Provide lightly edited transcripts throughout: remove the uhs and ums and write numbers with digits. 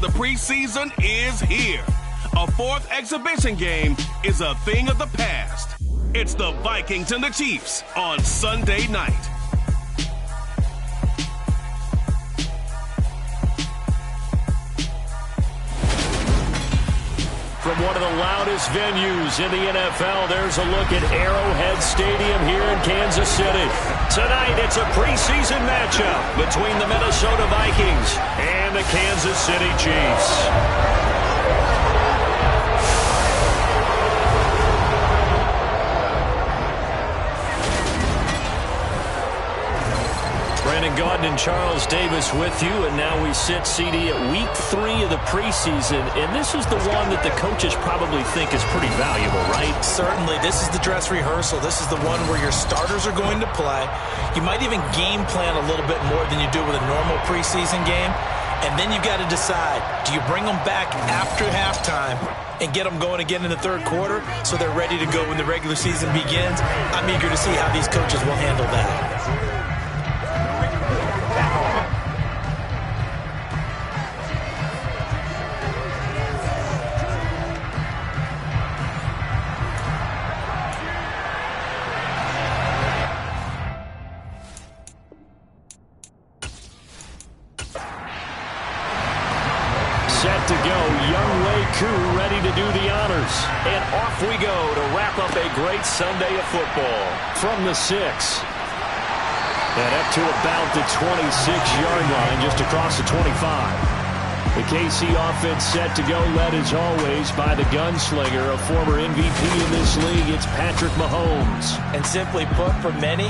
the preseason is here. A fourth exhibition game is a thing of the past. It's the Vikings and the Chiefs on Sunday night. From one of the loudest venues in the NFL, there's a look at Arrowhead Stadium here in Kansas City. Tonight, it's a preseason matchup between the Minnesota Vikings and the Kansas City Chiefs. Brandon Gaudin and Charles Davis with you, and now we sit, CD, at week 3 of the preseason, and this is the one that the coaches probably think is pretty valuable, right? Certainly. This is the dress rehearsal. This is the one where your starters are going to play. You might even game plan a little bit more than you do with a normal preseason game, and then you've got to decide, do you bring them back after halftime and get them going again in the third quarter so they're ready to go when the regular season begins? I'm eager to see how these coaches will handle that. Set to go, Young Wei Koo ready to do the honors. And off we go to wrap up a great Sunday of football. From the 6. And up to about the 26-yard line, just across the 25. The KC offense set to go, led as always by the gunslinger, a former MVP in this league. It's Patrick Mahomes. And simply put, for many,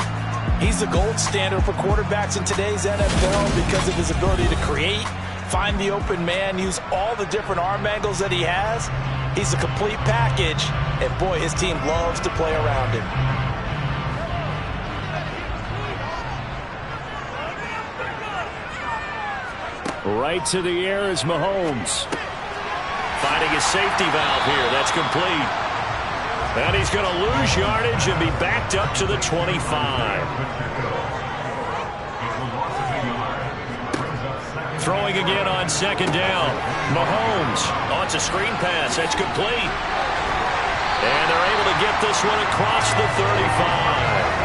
he's the gold standard for quarterbacks in today's NFL because of his ability to create, find the open man, use all the different arm angles that he has. He's a complete package, and boy, his team loves to play around him. Right to the air is Mahomes. Finding a safety valve here. That's complete. And he's going to lose yardage and be backed up to the 25. Throwing again on second down. Mahomes. Oh, it's a screen pass. That's complete. And they're able to get this one across the 35.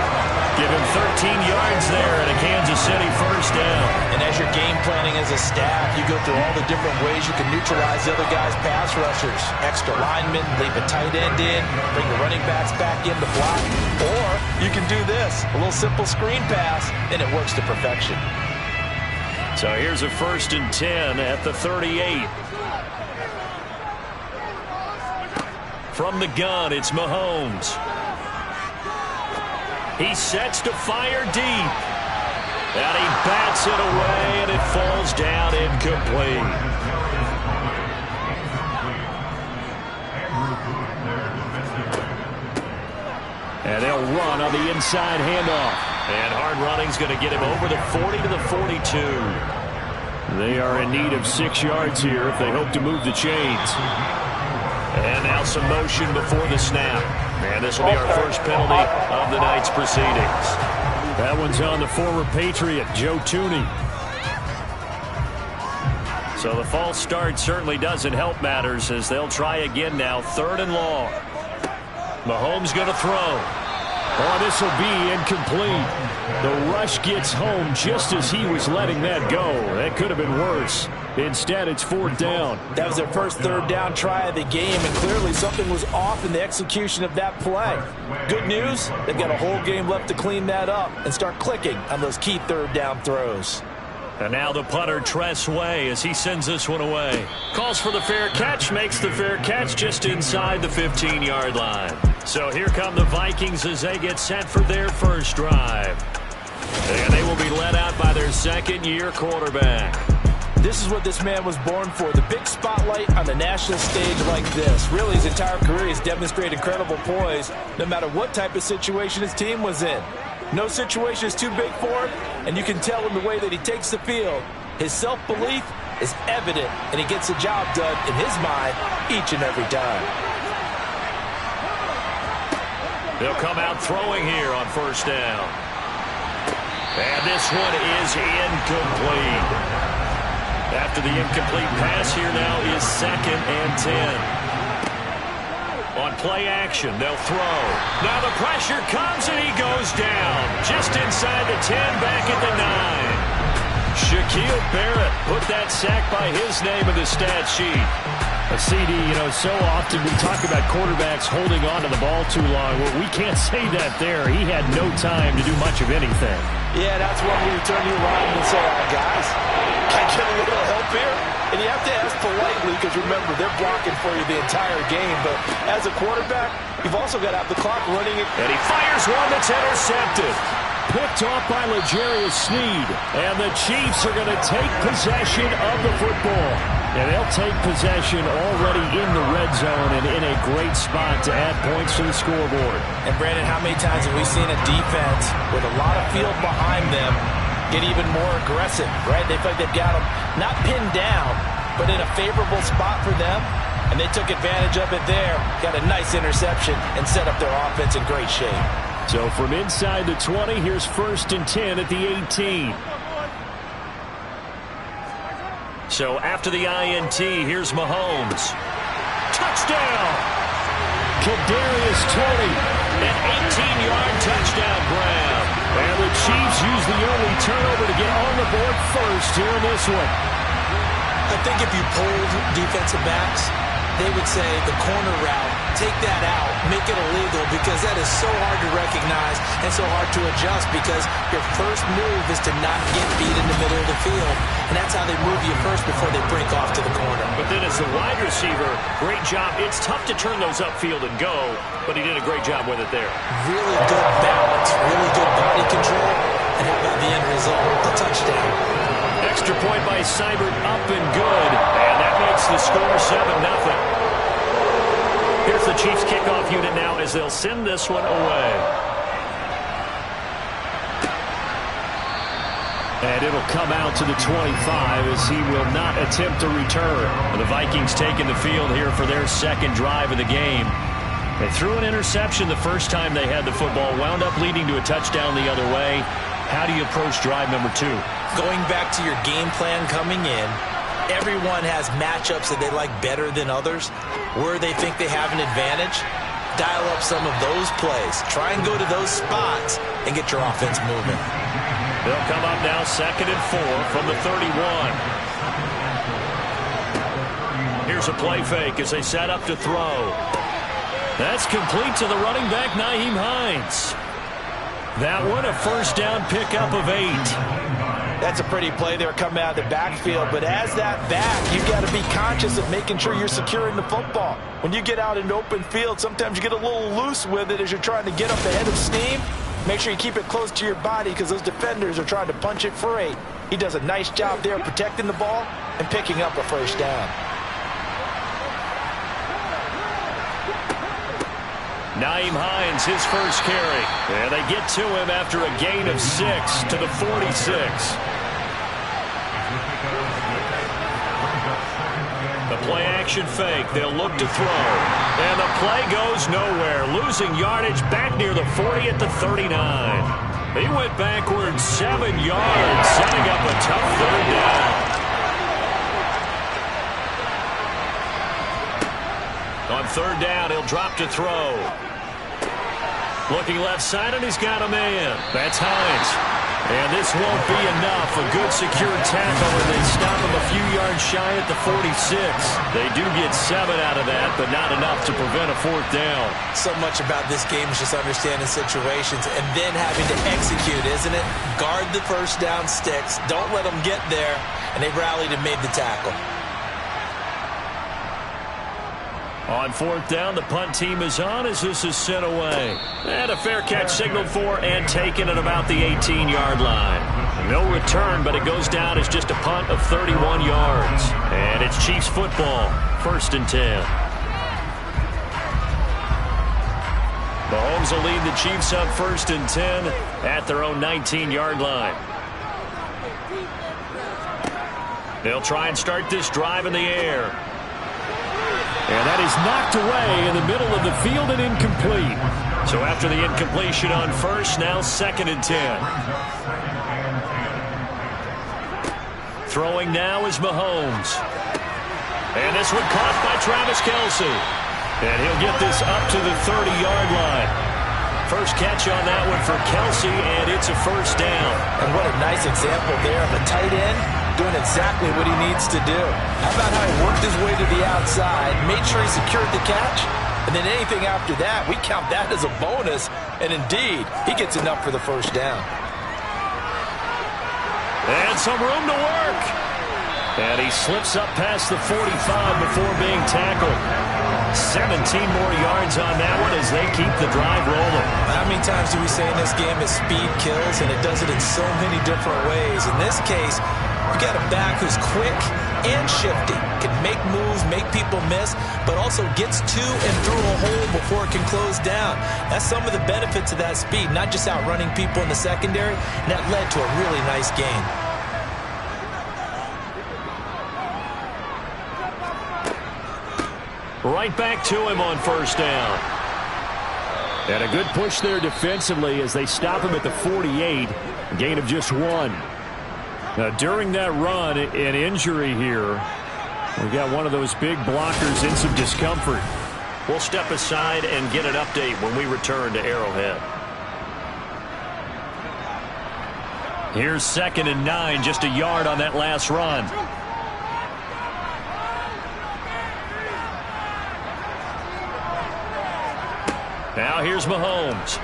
Give him 13 yards there and a Kansas City first down. And as you're game planning as a staff, you go through all the different ways you can neutralize the other guy's pass rushers. Extra linemen, leave a tight end in, bring the running backs back in to block. Or you can do this, a little simple screen pass, and it works to perfection. So here's a 1st and 10 at the 38. From the gun, it's Mahomes. He sets to fire deep. And he bats it away, and it falls down incomplete. And they'll run on the inside handoff. And hard running's going to get him over the 40 to the 42. They are in need of 6 yards here if they hope to move the chains. And now some motion before the snap. And this will be our first penalty of the night's proceedings. That one's on the former Patriot, Joe Tooney. So the false start certainly doesn't help matters as they'll try again now, 3rd and long. Mahomes going to throw. Oh, this will be incomplete. The rush gets home just as he was letting that go. That could have been worse. Instead, it's 4th down. That was their first 3rd down try of the game, and clearly something was off in the execution of that play. Good news, they've got a whole game left to clean that up and start clicking on those key 3rd down throws. And now the punter, Tress Way, as he sends this one away. Calls for the fair catch, makes the fair catch just inside the 15-yard line. So here come the Vikings as they get set for their first drive. And they will be led out by their second-year quarterback. This is what this man was born for, the big spotlight on the national stage like this. Really, his entire career has demonstrated incredible poise, no matter what type of situation his team was in. No situation is too big for him, and you can tell in the way that he takes the field. His self-belief is evident, and he gets the job done in his mind each and every time. They'll come out throwing here on 1st down. And this one is incomplete. After the incomplete pass, here now is 2nd and 10. On play action, they'll throw. Now the pressure comes, and he goes down. Just inside the 10, back at the 9. Shaquille Barrett put that sack by his name in the stat sheet. A CD, so often we talk about quarterbacks holding on to the ball too long. Well, we can't say that there. He had no time to do much of anything. Yeah, that's when we turn to your line and say, all right, guys, can I get a little help here? And you have to ask politely because, remember, they're blocking for you the entire game. But as a quarterback, you've also got to have the clock running. And he fires one that's intercepted. Picked off by L'Jarius Sneed. And the Chiefs are going to take possession of the football. And they'll take possession already in the red zone and in a great spot to add points to the scoreboard. And, Brandon, how many times have we seen a defense with a lot of field behind them get even more aggressive, right? They feel like they've got them not pinned down, but in a favorable spot for them, and they took advantage of it there, got a nice interception, and set up their offense in great shape. So from inside the 20, here's 1st and 10 at the 18. So after the INT, here's Mahomes. Touchdown! Kadarius Toney. An 18-yard touchdown grab. And the Chiefs use the early turnover to get on the board first here in this one. I think if you polled defensive backs, they would say the corner route, take that out, make it illegal, because that is so hard to recognize and so hard to adjust, because your first move is to not get beat in the middle of the field. And that's how they move you first before they break off to the corner. But then as the wide receiver, great job. It's tough to turn those upfield and go, but he did a great job with it there. Really good balance, really good body control, and how about the end result? A touchdown. Extra point by Seibert, up and good. And that makes the score 7-0. Here's the Chiefs kickoff unit now as they'll send this one away. And it'll come out to the 25 as he will not attempt to return. The Vikings taking the field here for their 2nd drive of the game. They threw an interception the first time they had the football, wound up leading to a touchdown the other way. How do you approach drive number 2? Going back to your game plan coming in, everyone has matchups that they like better than others. Where they think they have an advantage, dial up some of those plays. Try and go to those spots and get your offense moving. They'll come up now 2nd and 4 from the 31. Here's a play fake as they set up to throw. That's complete to the running back, Nyheim Hines. That one a first down pickup of 8. That's a pretty play there coming out of the backfield, but as that back, you've got to be conscious of making sure you're securing the football. When you get out in open field, sometimes you get a little loose with it as you're trying to get up ahead of steam. Make sure you keep it close to your body because those defenders are trying to punch it free. He does a nice job there protecting the ball and picking up a first down. Nyheim Hines, his first carry. And they get to him after a gain of 6 to the 46. The play action fake. They'll look to throw. And the play goes nowhere. Losing yardage back near the 40 at the 39. He went backwards 7 yards, setting up a tough 3rd down. On 3rd down, he'll drop to throw. Looking left side, and he's got a man. That's Hines. And this won't be enough. A good secure tackle, and they stop him a few yards shy at the 46. They do get 7 out of that, but not enough to prevent a 4th down. So much about this game is just understanding situations and then having to execute, isn't it? Guard the first down sticks. Don't let them get there. And they rallied and made the tackle. On 4th down, the punt team is on as this is sent away. And a fair catch signaled for and taken at about the 18-yard line. No return, but it goes down as just a punt of 31 yards. And it's Chiefs football, 1st and 10. Mahomes will lead the Chiefs up 1st and 10 at their own 19-yard line. They'll try and start this drive in the air. And that is knocked away in the middle of the field and incomplete. So after the incompletion on 1st, now 2nd and 10. Throwing now is Mahomes. And this one caught by Travis Kelce. And he'll get this up to the 30-yard line. First catch on that one for Kelce, and it's a first down. And what a nice example there of a tight end doing exactly what he needs to do. How about how he worked his way to the outside, made sure he secured the catch, and then anything after that, we count that as a bonus. And indeed, he gets enough for the first down. And some room to work. And he slips up past the 45 before being tackled. 17 more yards on that one as they keep the drive rolling. How many times do we say in this game that speed kills, and it does it in so many different ways? In this case, you got a back who's quick and shifty, can make moves, make people miss, but also gets to and through a hole before it can close down. That's some of the benefits of that speed, not just outrunning people in the secondary, and that led to a really nice game. Right back to him on first down. And a good push there defensively as they stop him at the 48. A gain of just 1. Now, during that run, an injury here. We got one of those big blockers in some discomfort. We'll step aside and get an update when we return to Arrowhead. Here's 2nd and 9, just a yard on that last run. Now here's Mahomes.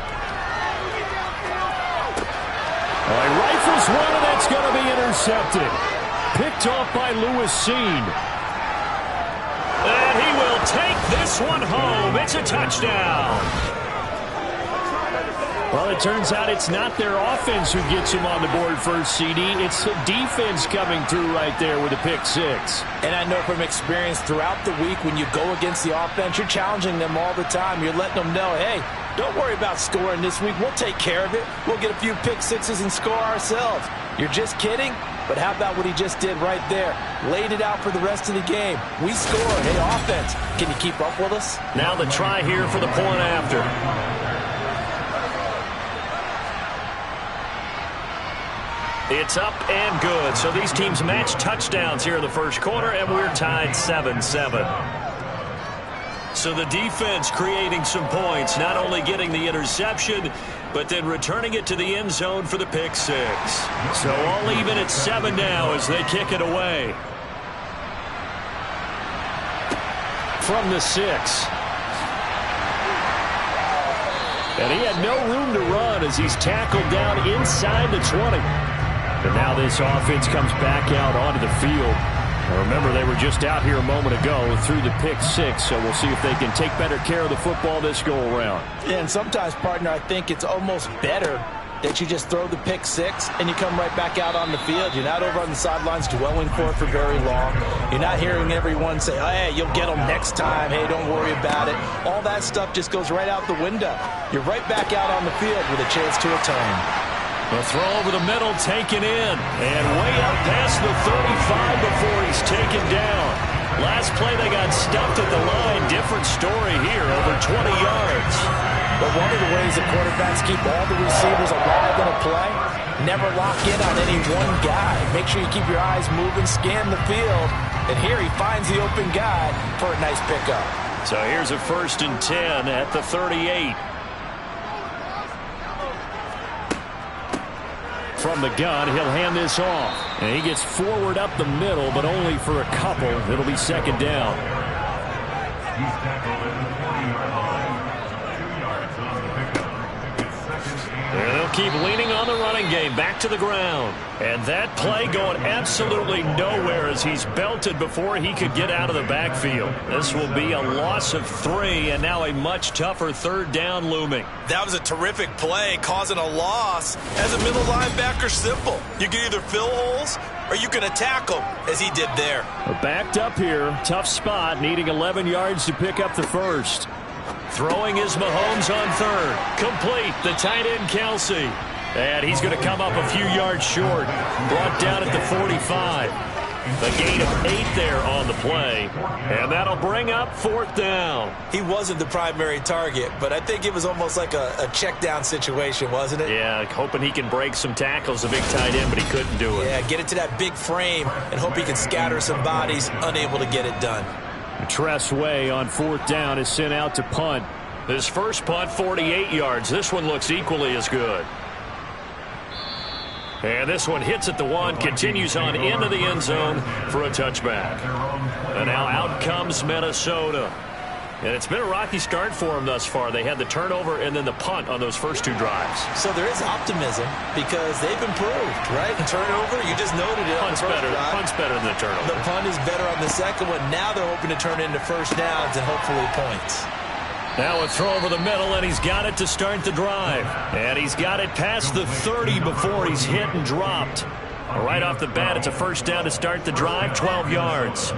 He rifles one, and that's going to be intercepted. Picked off by Lewis Seen. And he will take this one home. It's a touchdown. Well, it turns out it's not their offense who gets him on the board first, CD. It's the defense coming through right there with a pick 6. And I know from experience throughout the week, when you go against the offense, you're challenging them all the time. You're letting them know, hey, don't worry about scoring this week. We'll take care of it. We'll get a few pick 6s and score ourselves. You're just kidding? But how about what he just did right there? Laid it out for the rest of the game. We scored. Hey, offense, can you keep up with us? Now the try here for the point after. It's up and good. So these teams match touchdowns here in the first quarter, and we're tied 7-7. So the defense creating some points, not only getting the interception, but then returning it to the end zone for the pick 6. So all even at 7 now as they kick it away. From the 6. And he had no room to run as he's tackled down inside the 20. And now this offense comes back out onto the field. Now remember, they were just out here a moment ago through the pick 6, so we'll see if they can take better care of the football this go-around. Yeah, and sometimes, partner, I think it's almost better that you just throw the pick 6 and you come right back out on the field. You're not over on the sidelines dwelling for it for very long. You're not hearing everyone say, oh, hey, you'll get them next time. Hey, don't worry about it. All that stuff just goes right out the window. You're right back out on the field with a chance to atone. The throw over the middle, taken in, and way up past the 35 before he's taken down. Last play, they got stuffed at the line. Different story here, over 20 yards. But one of the ways the quarterbacks keep all the receivers alive in a play, never lock in on any one guy. Make sure you keep your eyes moving, scan the field, and here he finds the open guy for a nice pickup. So here's a 1st and 10 at the 38. From the gun, he'll hand this off. And he gets forward up the middle, but only for a couple. It'll be 2nd down. And they'll keep leaning on the running game, back to the ground. And that play going absolutely nowhere as he's belted before he could get out of the backfield. This will be a loss of 3, and now a much tougher 3rd down looming. That was a terrific play, causing a loss. As a middle linebacker, simple. You can either fill holes or you can attack them, as he did there. We're backed up here. Tough spot, needing 11 yards to pick up the 1st. Throwing is Mahomes on 3rd. Complete, the tight end Kelce. And he's going to come up a few yards short. Brought down at the 45. The gain of 8 there on the play, and that'll bring up 4th down. He wasn't the primary target, but I think it was almost like a check down situation, wasn't it? Yeah, hoping he can break some tackles, the big tight end, but he couldn't do it. Yeah, get it to that big frame and hope he can scatter some bodies, unable to get it done. Tress Way on 4th down is sent out to punt. His first punt, 48 yards. This one looks equally as good. And this one hits at the 1, continues on into the end zone for a touchback. And now out comes Minnesota. And it's been a rocky start for them thus far. They had the turnover and then the punt on those first 2 drives. So there is optimism because they've improved, right? The turnover, you just noted it. Punt's better than the turnover. The punt is better on the second one. Now they're hoping to turn into first downs and hopefully points. Now a throw over the middle, and he's got it to start the drive. And he's got it past the 30 before he's hit and dropped. Right off the bat, it's a first down to start the drive, 12 yards.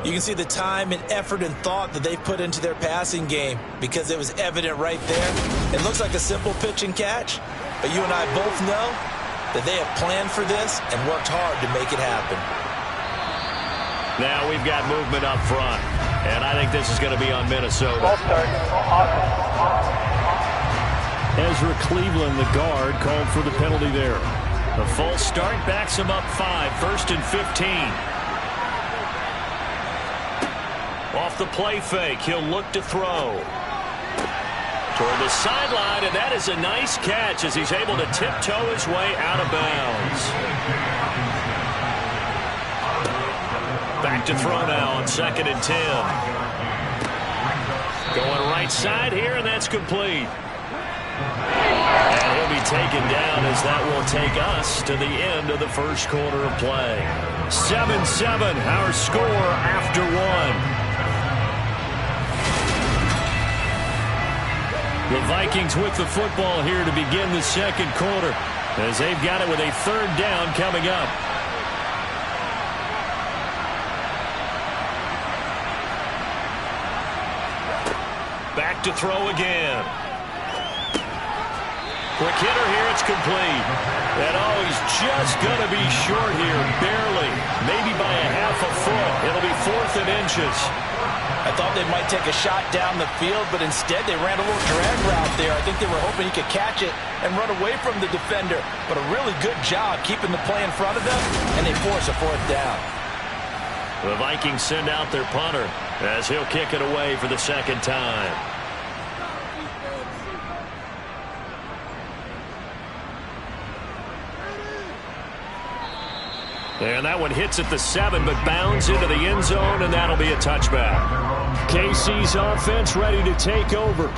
You can see the time and effort and thought that they've put into their passing game because it was evident right there. It looks like a simple pitch and catch, but you and I both know that they have planned for this and worked hard to make it happen. Now we've got movement up front, and I think this is going to be on Minnesota. Ezra Cleveland, the guard, called for the penalty there. The false start backs him up 5, 1st and 15. Off the play fake, he'll look to throw. Toward the sideline, and that is a nice catch as he's able to tiptoe his way out of bounds. Back to throw now on 2nd and 10. Going right side here, and that's complete. And he'll be taken down as that will take us to the end of the first quarter of play. 7-7, our score after 1. The Vikings with the football here to begin the second quarter as they've got it with a 3rd down coming up. Back to throw again. Quick hitter here, it's complete. And he's just going to be short here, barely, maybe by a half a foot. It'll be 4th and inches. I thought they might take a shot down the field, but instead they ran a little drag route there. I think they were hoping he could catch it and run away from the defender. But a really good job keeping the play in front of them, and they force a 4th down. The Vikings send out their punter as he'll kick it away for the 2nd time. And that one hits at the 7, but bounds into the end zone, and that'll be a touchback. KC's offense ready to take over.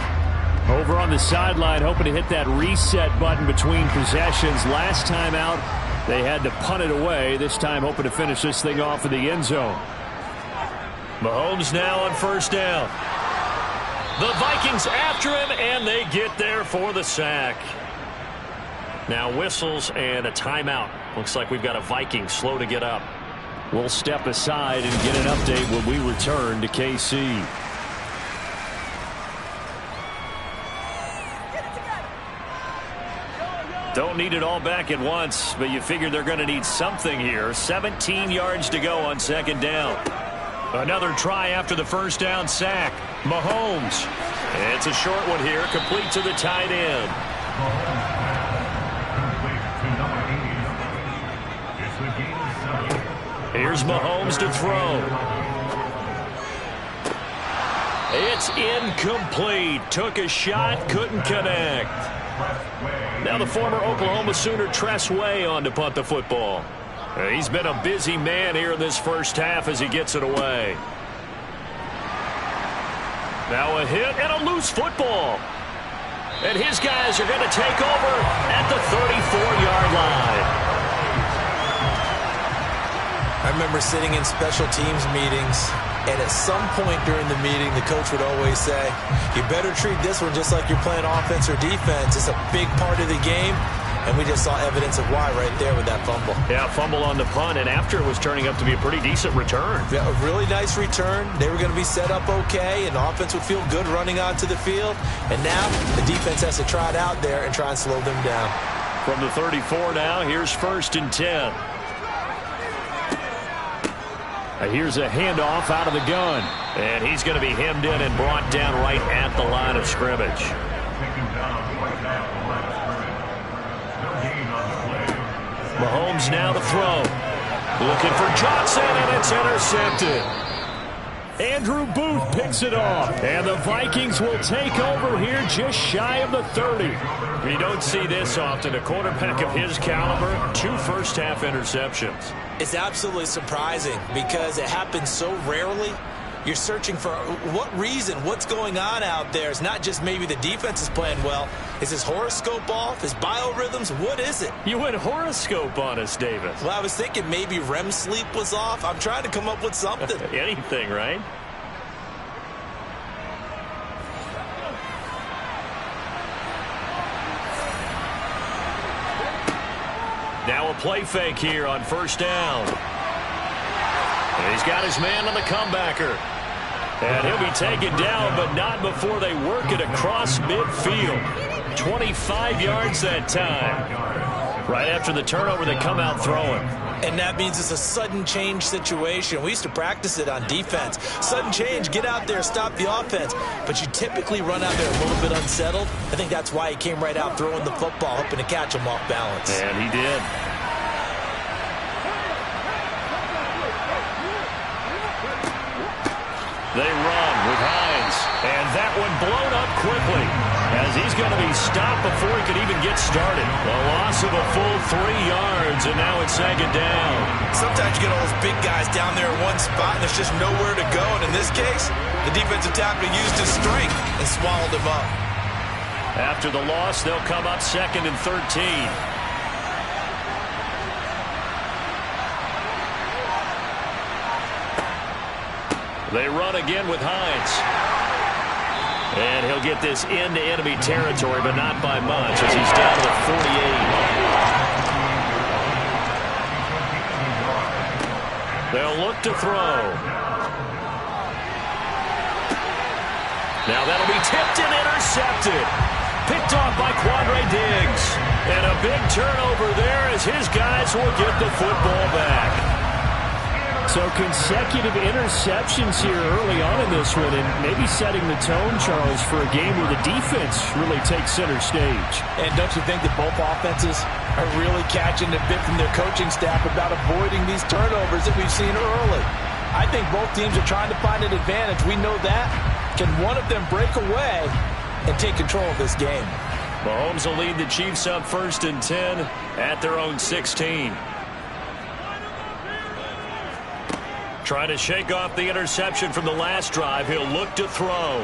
Over on the sideline, hoping to hit that reset button between possessions. Last time out, they had to punt it away. This time, hoping to finish this thing off in the end zone. Mahomes now on 1st down. The Vikings after him, and they get there for the sack. Now whistles and a timeout. Looks like we've got a Viking slow to get up. We'll step aside and get an update when we return to KC. Don't need it all back at once, but you figure they're going to need something here. 17 yards to go on 2nd down. Another try after the 1st down sack. Mahomes. It's a short one here, complete to the tight end. Here's Mahomes to throw. It's incomplete. Took a shot, couldn't connect. Now the former Oklahoma Sooner Tress Way on to punt the football. He's been a busy man here in this first half as he gets it away. Now a hit and a loose football. And his guys are going to take over at the 34-yard line. I remember sitting in special teams meetings, and at some point during the meeting, the coach would always say, you better treat this one just like you're playing offense or defense. It's a big part of the game, and we just saw evidence of why right there with that fumble. Yeah, fumble on the punt, and after it was turning up to be a pretty decent return. Yeah, a really nice return. They were going to be set up okay, and the offense would feel good running onto the field. And now the defense has to try it out there and try and slow them down. From the 34 now, here's 1st and 10. Here's a handoff out of the gun. And he's going to be hemmed in and brought down right at the line of scrimmage. Mahomes now to throw. Looking for Johnson, and it's intercepted. Andrew Booth picks it off. And the Vikings will take over here just shy of the 30. You don't see this often. A quarterback of his caliber, 2 first-half interceptions. It's absolutely surprising because it happens so rarely. You're searching for what reason, what's going on out there. It's not just maybe the defense is playing well. Is his horoscope off? His biorhythms? What is it? You went horoscope on us, David. Well, I was thinking maybe REM sleep was off. I'm trying to come up with something. Anything, right? Now a play fake here on first down. And he's got his man on the comebacker. And he'll be taken down, but not before they work it across midfield. 25 yards that time. Right after the turnover, they come out throwing. And that means it's a sudden change situation. We used to practice it on defense. Sudden change, get out there, stop the offense. But you typically run out there a little bit unsettled. I think that's why he came right out throwing the football, hoping to catch him off balance. And he did. They run with Hines. And that one blown up quickly as he's going to be stopped before he could even get started. A loss of a full 3 yards, and now it's second down. Sometimes you get all those big guys down there in one spot, and there's just nowhere to go. And in this case, the defensive tackle used his strength and swallowed him up. After the loss, they'll come up 2nd and 13. They run again with Hines. And he'll get this into enemy territory, but not by much as he's down to the 48. They'll look to throw. Now that'll be tipped and intercepted. Picked off by Quandre Diggs. And a big turnover there as his guys will get the football back. So consecutive interceptions here early on in this one, and maybe setting the tone, Charles, for a game where the defense really takes center stage. And don't you think that both offenses are really catching a bit from their coaching staff about avoiding these turnovers that we've seen early? I think both teams are trying to find an advantage. We know that. Can one of them break away and take control of this game? Mahomes will lead the Chiefs up 1st and 10 at their own 16. Trying to shake off the interception from the last drive. He'll look to throw.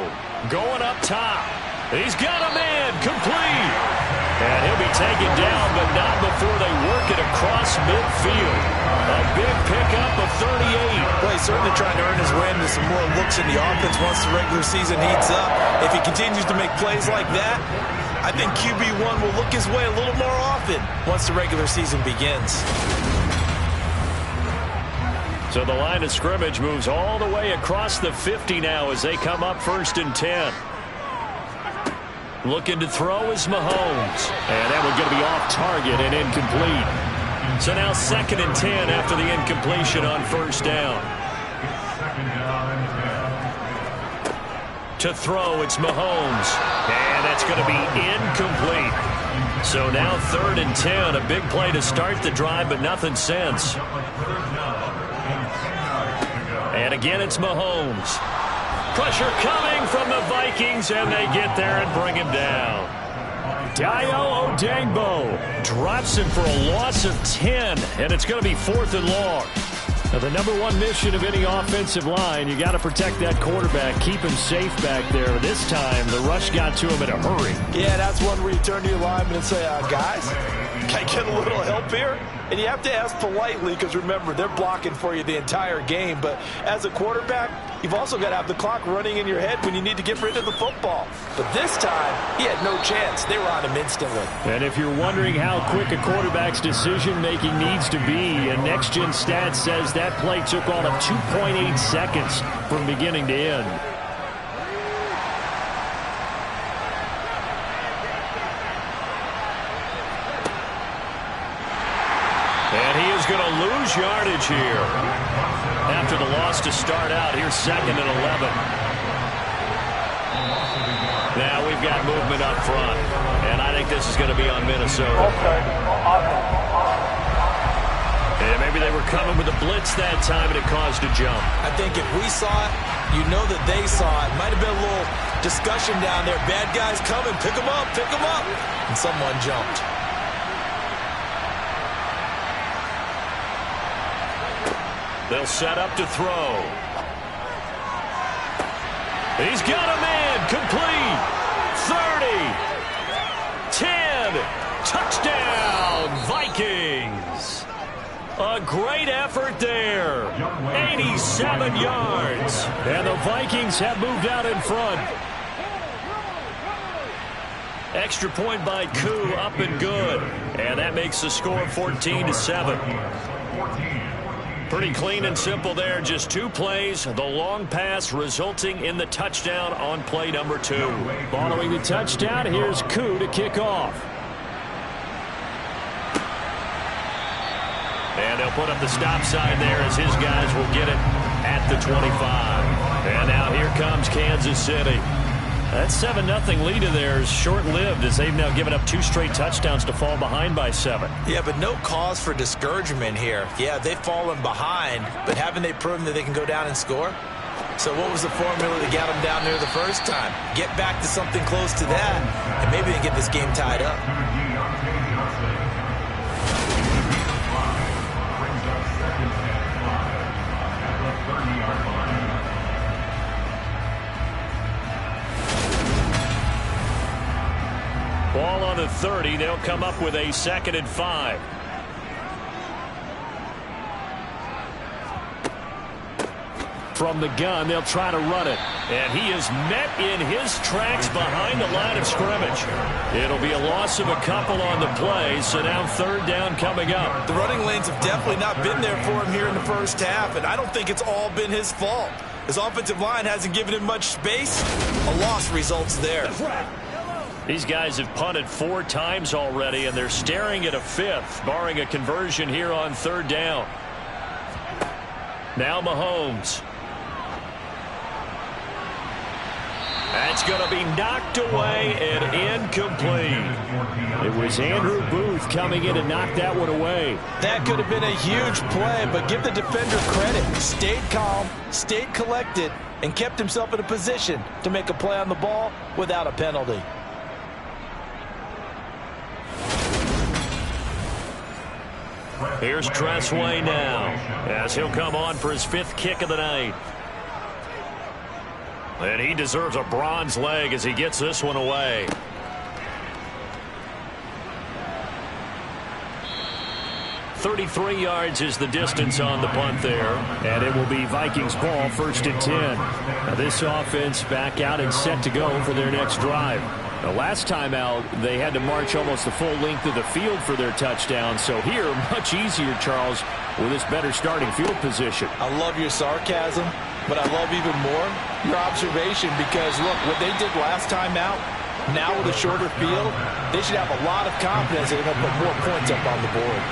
Going up top. He's got a man. Complete. And he'll be taken down, but not before they work it across midfield. A big pickup of 38. Well, he's certainly trying to earn his way into some more looks in the offense once the regular season heats up. If he continues to make plays like that, I think QB1 will look his way a little more often once the regular season begins. So the line of scrimmage moves all the way across the 50 now as they come up 1st and 10. Looking to throw is Mahomes. And that one's going to be off target and incomplete. So now 2nd and 10 after the incompletion on 1st down. To throw, it's Mahomes. And that's going to be incomplete. So now 3rd and 10. A big play to start the drive, but nothing since. And again, it's Mahomes. Pressure coming from the Vikings, and they get there and bring him down. Dayo Odangbo drops him for a loss of 10, and it's going to be 4th and long. Now, the number one mission of any offensive line, you got to protect that quarterback, keep him safe back there. This time, the rush got to him in a hurry. Yeah, that's one where you turn to your lineman and say, guys, can I get a little help here? And you have to ask politely because, remember, they're blocking for you the entire game. But as a quarterback, you've also got to have the clock running in your head when you need to get rid of the football. But this time, he had no chance. They were on him instantly. And if you're wondering how quick a quarterback's decision-making needs to be, a next-gen stat says that play took all of 2.8 seconds from beginning to end. And he is going to lose yardage here. After the loss to start out, here's 2nd and 11. Now we've got movement up front, and I think this is going to be on Minnesota. And maybe they were coming with a blitz that time, and it caused a jump. I think if we saw it, you know that they saw it. Might have been a little discussion down there. Bad guys coming. Pick them up. Pick them up. And someone jumped. They'll set up to throw. He's got a man. Complete. 30. 10. Touchdown, Vikings. A great effort there. 87 yards. And the Vikings have moved out in front. Extra point by Koo, up and good. And that makes the score 14-7. Pretty clean and simple there. Just 2 plays. The long pass resulting in the touchdown on play number 2. Following the touchdown, here's Koo to kick off. And they'll put up the stop sign there as his guys will get it at the 25. And now here comes Kansas City. That 7-0 lead of theirs short-lived as they've now given up 2 straight touchdowns to fall behind by 7. Yeah, but no cause for discouragement here. Yeah, they've fallen behind, but haven't they proven that they can go down and score? So what was the formula that got them down there the first time? Get back to something close to that, and maybe they can get this game tied up. Ball on the 30. They'll come up with a 2nd and 5. From the gun, they'll try to run it. And he is met in his tracks behind the line of scrimmage. It'll be a loss of a couple on the play, so now 3rd down coming up. The running lanes have definitely not been there for him here in the first half, and I don't think it's all been his fault. His offensive line hasn't given him much space. A loss results there. These guys have punted 4 times already, and they're staring at a 5th, barring a conversion here on 3rd down. Now Mahomes. That's going to be knocked away and incomplete. It was Andrew Booth coming in to knock that one away. That could have been a huge play, but give the defender credit. Stayed calm, stayed collected, and kept himself in a position to make a play on the ball without a penalty. Here's Tressway now as he'll come on for his 5th kick of the night. And he deserves a bronze leg as he gets this one away. .33 yards is the distance on the punt there. And it will be Vikings ball, 1st and 10. Now this offense back out and set to go for their next drive. The last time out, they had to march almost the full length of the field for their touchdown. So here, much easier, Charles, with this better starting field position. I love your sarcasm, but I love even more your observation because, look, what they did last time out, now with a shorter field, they should have a lot of confidence they're going to put more points up on the board.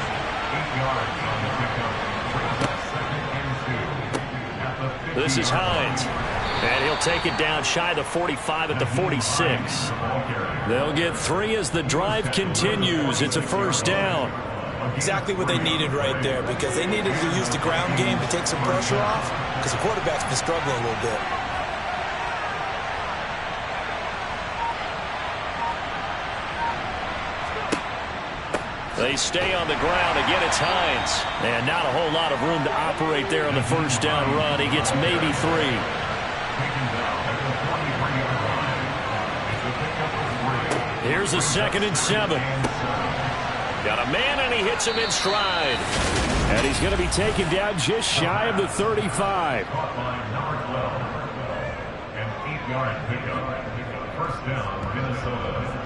This is Hines. And he'll take it down shy of the 45 at the 46. They'll get 3 as the drive continues. It's a 1st down. Exactly what they needed right there because they needed to use the ground game to take some pressure off because the quarterback's been struggling a little bit. They stay on the ground. Again, it's Hines. And not a whole lot of room to operate there on the 1st down run. He gets maybe 3. Here's a 2nd and 7. Got a man, and he hits him in stride. And he's going to be taken down just shy of the 35. And 8-yard pickup. 1st down, Minnesota.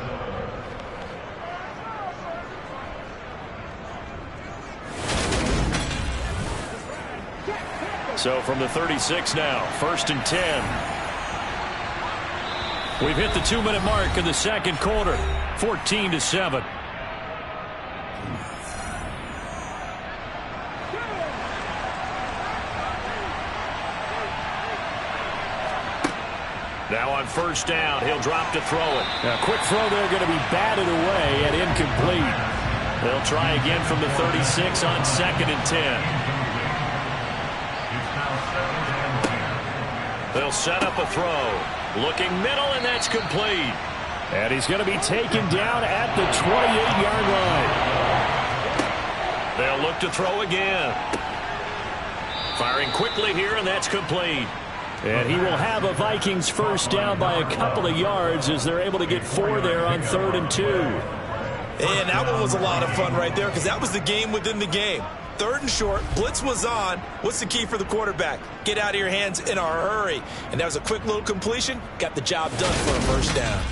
So from the 36 now, 1st and 10. We've hit the 2-minute mark in the 2nd quarter, 14-7. Now on first down, he'll drop to throw it. A quick throw there going to be batted away and incomplete. They'll try again from the 36 on 2nd and 10. They'll set up a throw. Looking middle, and that's complete. And he's going to be taken down at the 28-yard line. They'll look to throw again. Firing quickly here, and that's complete. And he will have a Vikings first down by a couple of yards as they're able to get 4 there on 3rd and 2. And that one was a lot of fun right there because that was the game within the game. 3rd and short, blitz was on. What's the key for the quarterback? Get out of your hands in a hurry. And that was a quick little completion. Got the job done for a first down.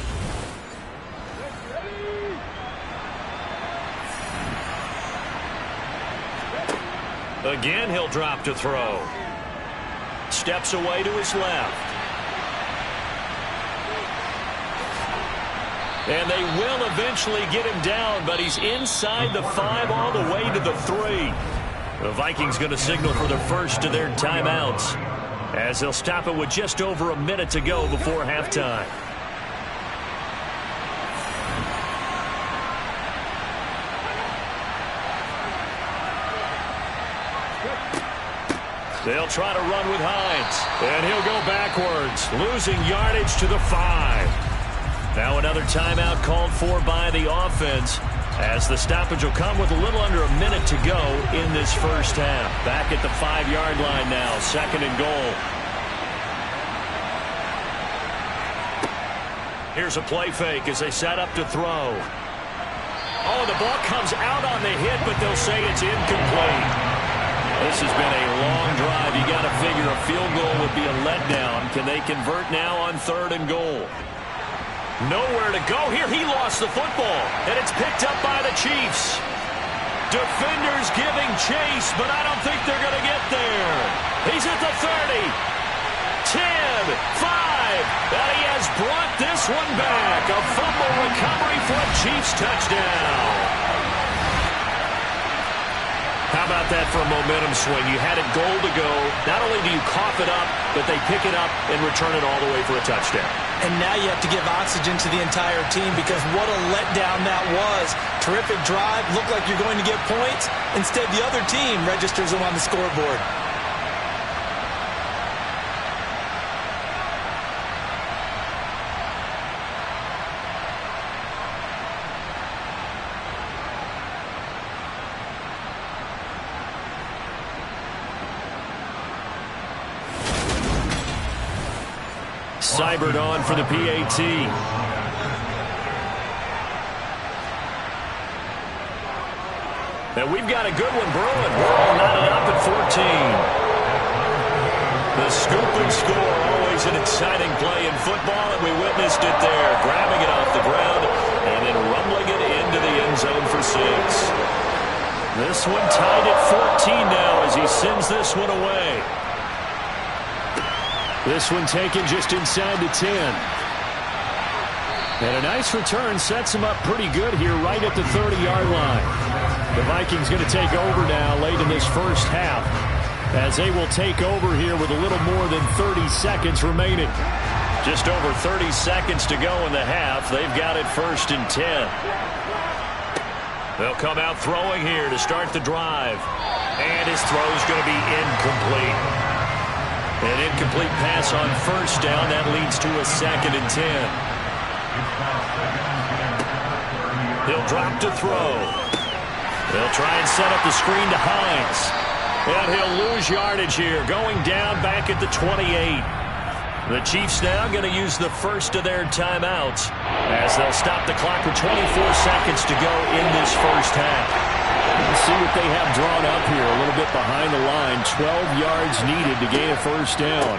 Again, he'll drop to throw. Steps away to his left. And they will eventually get him down, but he's inside the 5 all the way to the 3. The Vikings going to signal for the first of their timeouts as they'll stop it with just over a minute to go before halftime. They'll try to run with Hines, and he'll go backwards, losing yardage to the 5. Now another timeout called for by the offense as the stoppage will come with a little under a minute to go in this first half. Back at the 5-yard line now, 2nd and goal. Here's a play fake as they set up to throw. Oh, the ball comes out on the hit, but they'll say it's incomplete. This has been a long drive. You got to figure a field goal would be a letdown. Can they convert now on 3rd and goal? Nowhere to go here. He lost the football, and it's picked up by the Chiefs. Defenders giving chase, but I don't think they're going to get there. He's at the 30, 10, 5, and he has brought this one back. A fumble recovery for a Chiefs touchdown. How about that for a momentum swing? You had it goal to go. Not only do you cough it up, but they pick it up and return it all the way for a touchdown. And now you have to give oxygen to the entire team because what a letdown that was. Terrific drive. Looked like you're going to get points. Instead, the other team registers them on the scoreboard. Seibert on for the PAT. And we've got a good one brewing. We're all knotted up at 14. The scoop and score, always an exciting play in football, and we witnessed it there. Grabbing it off the ground and then rumbling it into the end zone for 6. This one tied at 14 now as he sends this one away. This one taken just inside the 10. And a nice return sets him up pretty good here right at the 30-yard line. The Vikings going to take over now late in this first half as they will take over here with a little more than 30 seconds remaining. Just over 30 seconds to go in the half. They've got it 1st and 10. They'll come out throwing here to start the drive. And his throw is going to be incomplete. An incomplete pass on first down. That leads to a 2nd and 10. He'll drop to throw. They'll try and set up the screen to Hines. And he'll lose yardage here, going down back at the 28. The Chiefs now going to use the first of their timeouts as they'll stop the clock with 24 seconds to go in this first half. Let's see what they have drawn up here. A little bit behind the line. 12 yards needed to gain a first down.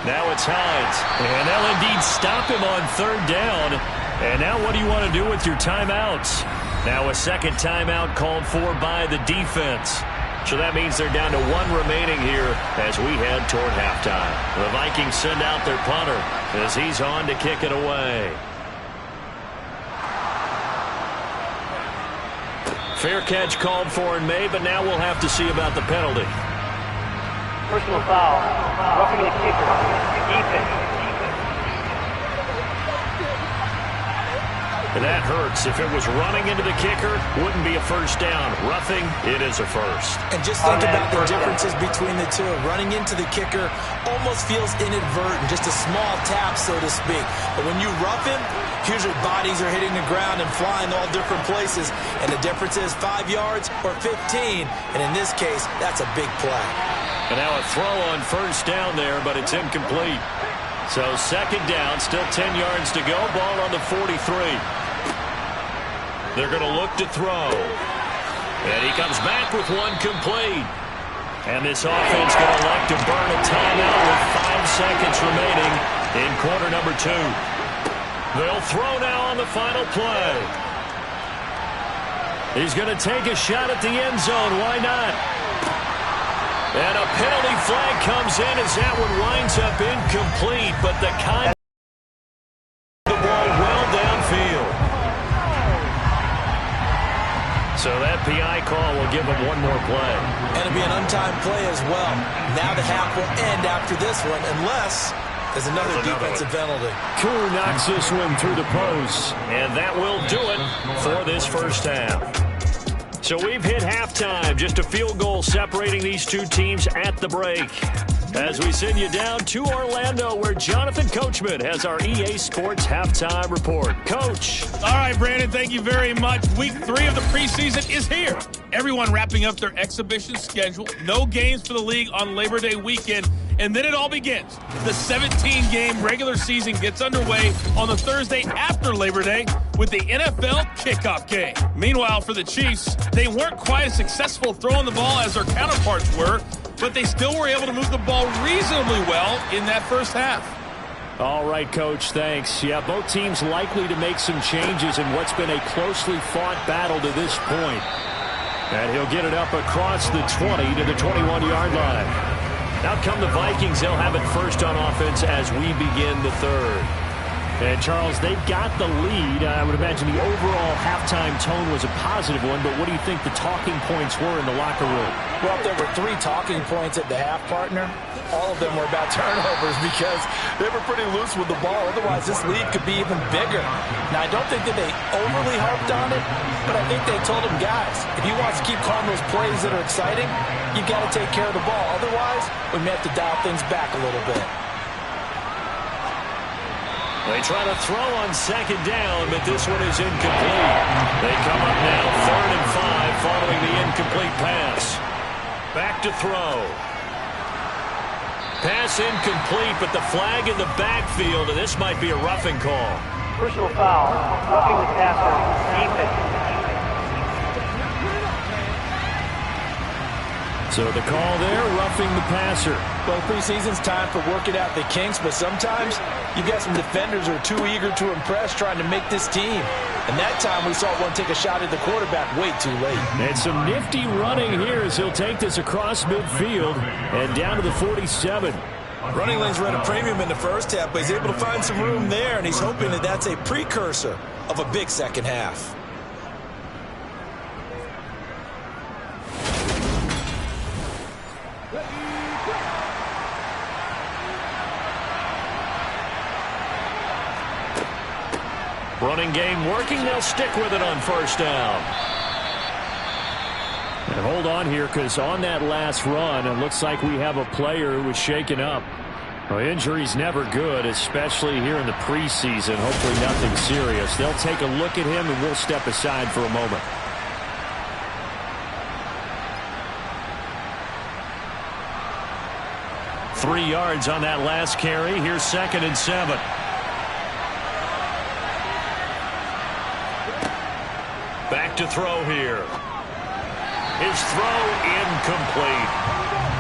Now it's Hines. And they'll indeed stop him on 3rd down. And now what do you want to do with your timeouts? Now a second timeout called for by the defense. So that means they're down to 1 remaining here as we head toward halftime. The Vikings send out their punter as he's on to kick it away. Fair catch called for and made, but now we'll have to see about the penalty. Personal foul. Roughing the kicker. Defense. And that hurts. If it was running into the kicker, wouldn't be a first down. Roughing, it is a first. And just think about the differences between the two. Running into the kicker almost feels inadvertent, just a small tap, so to speak. But when you rough him, usually bodies are hitting the ground and flying all different places. And the difference is 5 yards or 15. And in this case, that's a big play. And now a throw on first down there, but it's incomplete. So second down, still 10 yards to go. Ball on the 43. They're going to look to throw. And he comes back with one complete. And this offense going to elect to burn a timeout with 5 seconds remaining in quarter number 2. They'll throw now on the final play. He's going to take a shot at the end zone. Why not? And a penalty flag comes in as that one winds up incomplete, but the kind of the ball well downfield. So that PI call will give him one more play. And it'll be an untimed play as well. Now the half will end after this one, unless there's another defensive penalty. Koo knocks this one through the post, and that will do it for this first half. So we've hit halftime, just a field goal separating these two teams at the break. As we send you down to Orlando, where Jonathan Coachman has our EA Sports Halftime Report. Coach. All right, Brandon, thank you very much. Week 3 of the preseason is here. Everyone wrapping up their exhibition schedule. No games for the league on Labor Day weekend. And then it all begins. The 17-game regular season gets underway on the Thursday after Labor Day with the NFL kickoff game. Meanwhile, for the Chiefs, they weren't quite as successful throwing the ball as their counterparts were, but they still were able to move the ball reasonably well in that first half. All right, Coach, thanks. Yeah, both teams likely to make some changes in what's been a closely fought battle to this point. And he'll get it up across the 20 to the 21-yard line. Out come the Vikings. They'll have it first on offense as we begin the third. And, Charles, they've got the lead. I would imagine the overall halftime tone was a positive one, but what do you think the talking points were in the locker room? Well, if there were 3 talking points at the half, partner, all of them were about turnovers because they were pretty loose with the ball. Otherwise, this lead could be even bigger. Now, I don't think that they overly harped on it, but I think they told them, guys, if you want to keep calling those plays that are exciting, you got to take care of the ball. Otherwise, we may have to dial things back a little bit. They try to throw on second down, but this one is incomplete. They come up now 3rd and 5 following the incomplete pass. Back to throw. Pass incomplete, but the flag in the backfield, and this might be a roughing call. Personal foul, roughing the passer, defense. So the call there, roughing the passer. Well, preseason's time for working out the kinks, but sometimes you've got some defenders who are too eager to impress trying to make this team. And that time we saw one take a shot at the quarterback way too late. And some nifty running here as he'll take this across midfield and down to the 47. Running lanes were at a premium in the first half, but he's able to find some room there, and he's hoping that that's a precursor of a big second half. Running game working. They'll stick with it on first down. And hold on here, because on that last run, it looks like we have a player who was shaken up. Well, injury's never good, especially here in the preseason. Hopefully nothing serious. They'll take a look at him, and we'll step aside for a moment. Three yards on that last carry. Here's 2nd and 7. Back to throw here. His throw incomplete.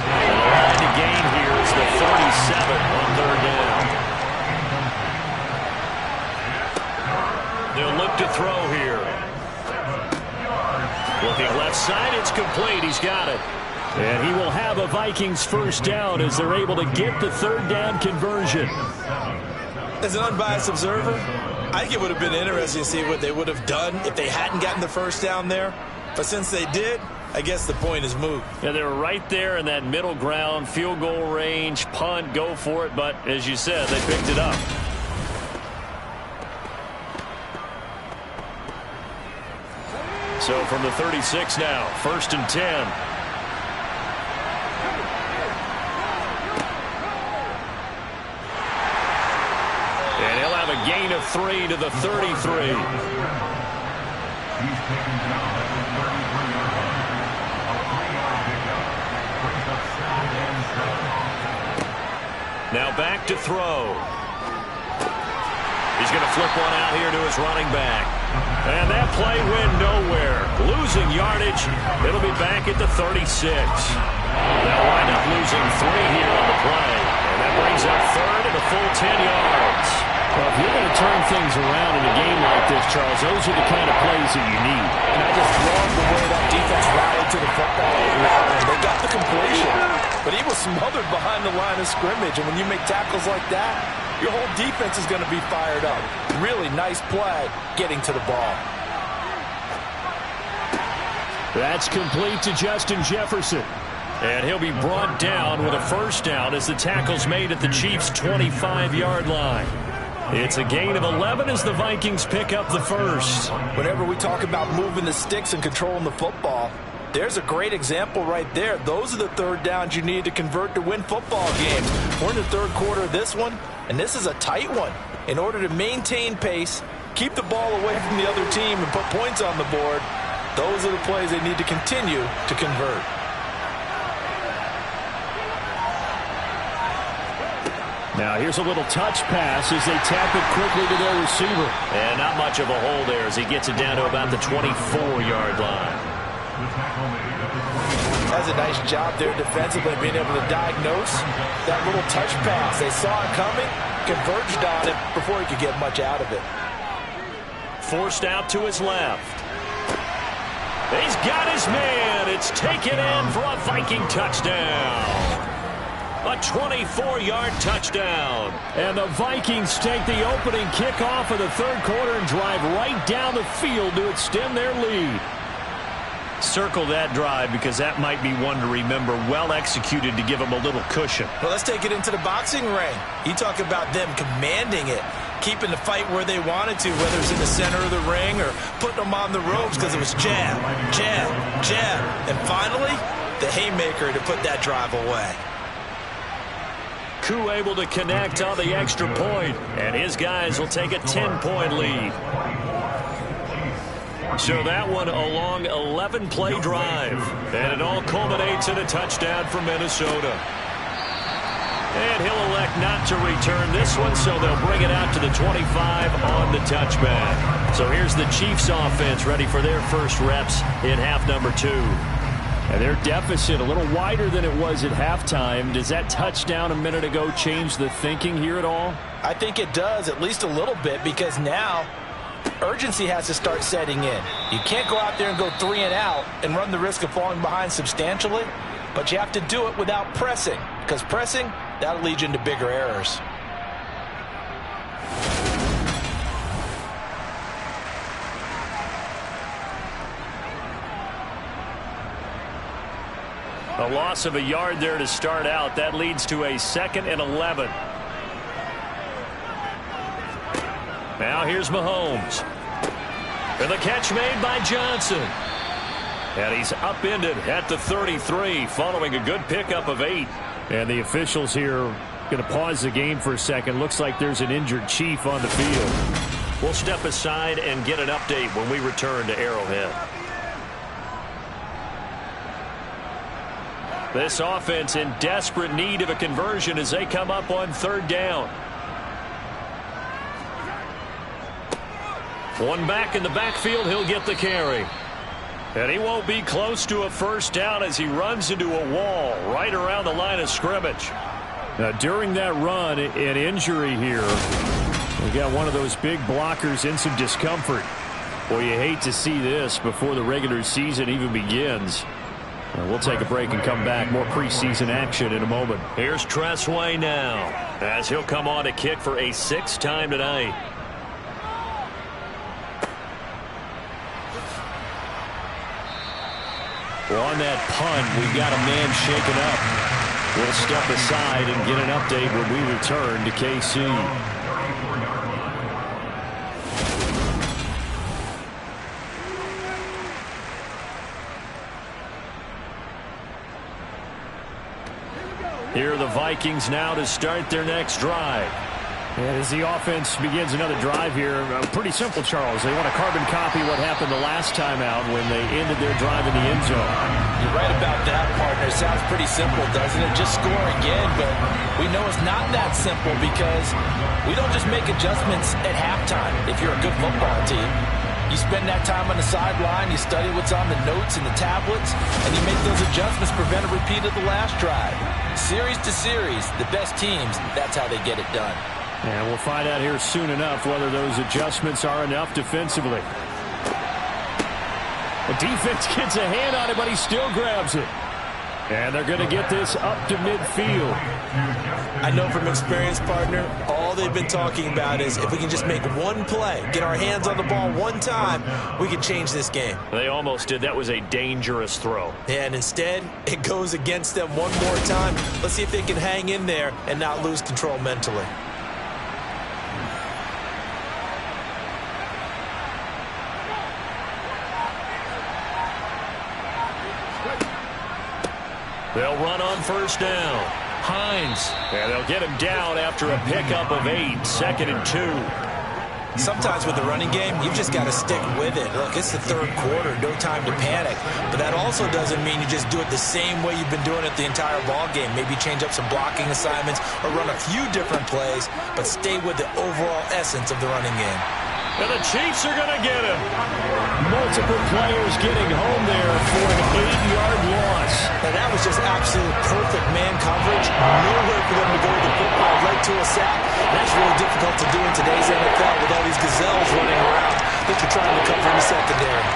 And the line to gain here is the 37 on 3rd down. They'll look to throw here. Looking left side, it's complete. He's got it. And he will have a Vikings first down as they're able to get the 3rd down conversion. As an unbiased observer, I think it would have been interesting to see what they would have done if they hadn't gotten the first down there. But since they did, I guess the point is moot. Yeah, they were right there in that middle ground, field goal range, punt, go for it. But as you said, they picked it up. So from the 36 now, 1st and 10. And he'll have a gain of 3 to the 33. He's taken down at the 33-yard line. A 3-yard pickup brings up 2nd and 7. Now back to throw. He's going to flip one out here to his running back. And that play went nowhere. Losing yardage. It'll be back at the 36. They'll wind up losing 3 here on the play. And that brings up 3rd and a full 10 yards. Well, if you're going to turn things around in a game like this, Charles, those are the kind of plays that you need. And I just love the way that defense rallied to the football. They got the completion, but he was smothered behind the line of scrimmage. And when you make tackles like that, your whole defense is going to be fired up. Really nice play getting to the ball. That's complete to Justin Jefferson. And he'll be brought down with a 1st down as the tackle's made at the Chiefs' 25-yard line. It's a gain of 11 as the Vikings pick up the 1st. Whenever we talk about moving the sticks and controlling the football, there's a great example right there. Those are the 3rd downs you need to convert to win football games. We're in the 3rd quarter of this one, and this is a tight one. In order to maintain pace, keep the ball away from the other team, and put points on the board, those are the plays they need to continue to convert. Now here's a little touch pass as they tap it quickly to their receiver. And not much of a hole there as he gets it down to about the 24-yard line. That's a nice job there defensively, being able to diagnose that little touch pass. They saw it coming, converged on it before he could get much out of it. Forced out to his left. He's got his man. It's taken in for a Viking touchdown. A 24-yard touchdown. And the Vikings take the opening kickoff of the 3rd quarter and drive right down the field to extend their lead. Circle that drive because that might be one to remember. Well executed to give them a little cushion. Well, let's take it into the boxing ring. You talk about them commanding it, keeping the fight where they wanted to, whether it's in the center of the ring or putting them on the ropes because it was jab, jab, jab. And finally, the haymaker to put that drive away. Koo able to connect on the extra point, and his guys will take a 10-point lead. So that one a long 11-play drive, and it all culminates in a touchdown for Minnesota. And he'll elect not to return this one, so they'll bring it out to the 25 on the touchback. So here's the Chiefs offense ready for their first reps in half number 2. And their deficit a little wider than it was at halftime. Does that touchdown a minute ago change the thinking here at all? I think it does, at least a little bit, because now urgency has to start setting in. You can't go out there and go 3 and out and run the risk of falling behind substantially, but you have to do it without pressing, because pressing, that'll lead you into bigger errors. A loss of a yard there to start out. That leads to a 2nd and 11. Now here's Mahomes. And the catch made by Johnson. And he's upended at the 33 following a good pickup of 8. And the officials here going to pause the game for a second. Looks like there's an injured Chief on the field. We'll step aside and get an update when we return to Arrowhead. This offense in desperate need of a conversion as they come up on 3rd down. One back in the backfield, he'll get the carry. And he won't be close to a 1st down as he runs into a wall right around the line of scrimmage. Now, during that run, an injury here. We got one of those big blockers in some discomfort. Boy, you hate to see this before the regular season even begins. We'll take a break and come back. More preseason action in a moment. Here's Tressway now as he'll come on to kick for a 6th time tonight. Well, on that punt, we've got a man shaken up. We'll step aside and get an update when we return to KC. Here are the Vikings now to start their next drive. And as the offense begins another drive here, pretty simple, Charles. They want to carbon copy what happened the last time out when they ended their drive in the end zone. You're right about that, partner. It sounds pretty simple, doesn't it? Just score again, but we know it's not that simple because we don't just make adjustments at halftime if you're a good football team. You spend that time on the sideline, you study what's on the notes and the tablets, and you make those adjustments, prevent a repeat of the last drive. Series to series, the best teams, that's how they get it done. And we'll find out here soon enough whether those adjustments are enough defensively. The defense gets a hand on it, but he still grabs it. And they're going to get this up to midfield. I know from experience, partner, all they've been talking about is if we can just make one play, get our hands on the ball one time, we can change this game. They almost did. That was a dangerous throw. And instead, it goes against them one more time. Let's see if they can hang in there and not lose control mentally. They'll run on first down. Hines. And they'll get him down after a pickup of 8, 2nd and 2. Sometimes with the running game, you've just got to stick with it. Look, it's the third quarter, no time to panic. But that also doesn't mean you just do it the same way you've been doing it the entire ball game. Maybe change up some blocking assignments or run a few different plays, but stay with the overall essence of the running game. And the Chiefs are going to get him. Multiple players getting home there for an 8-yard loss. And that was just absolute perfect man coverage. Nowhere for them to go with the football, led to a sack. That's really difficult to do in today's NFL with all these gazelles running around that you're trying to cover in the secondary.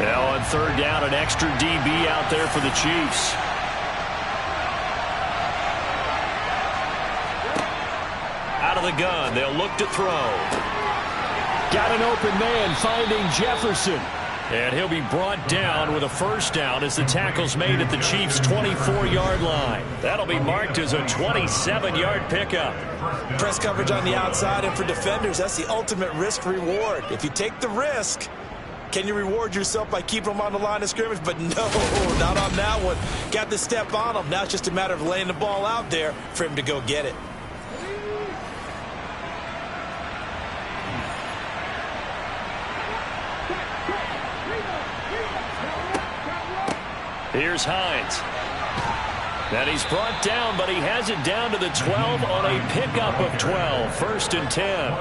Now on third down, an extra DB out there for the Chiefs. Out of the gun, they'll look to throw. Got an open man finding Jefferson. And he'll be brought down with a first down as the tackle's made at the Chiefs' 24-yard line. That'll be marked as a 27-yard pickup. Press coverage on the outside, and for defenders, that's the ultimate risk-reward. If you take the risk, can you reward yourself by keeping them on the line of scrimmage? But no, not on that one. Got the step on him. Now it's just a matter of laying the ball out there for him to go get it. Here's Hines. And he's brought down, but he has it down to the 12 on a pickup of 12. 1st and 10.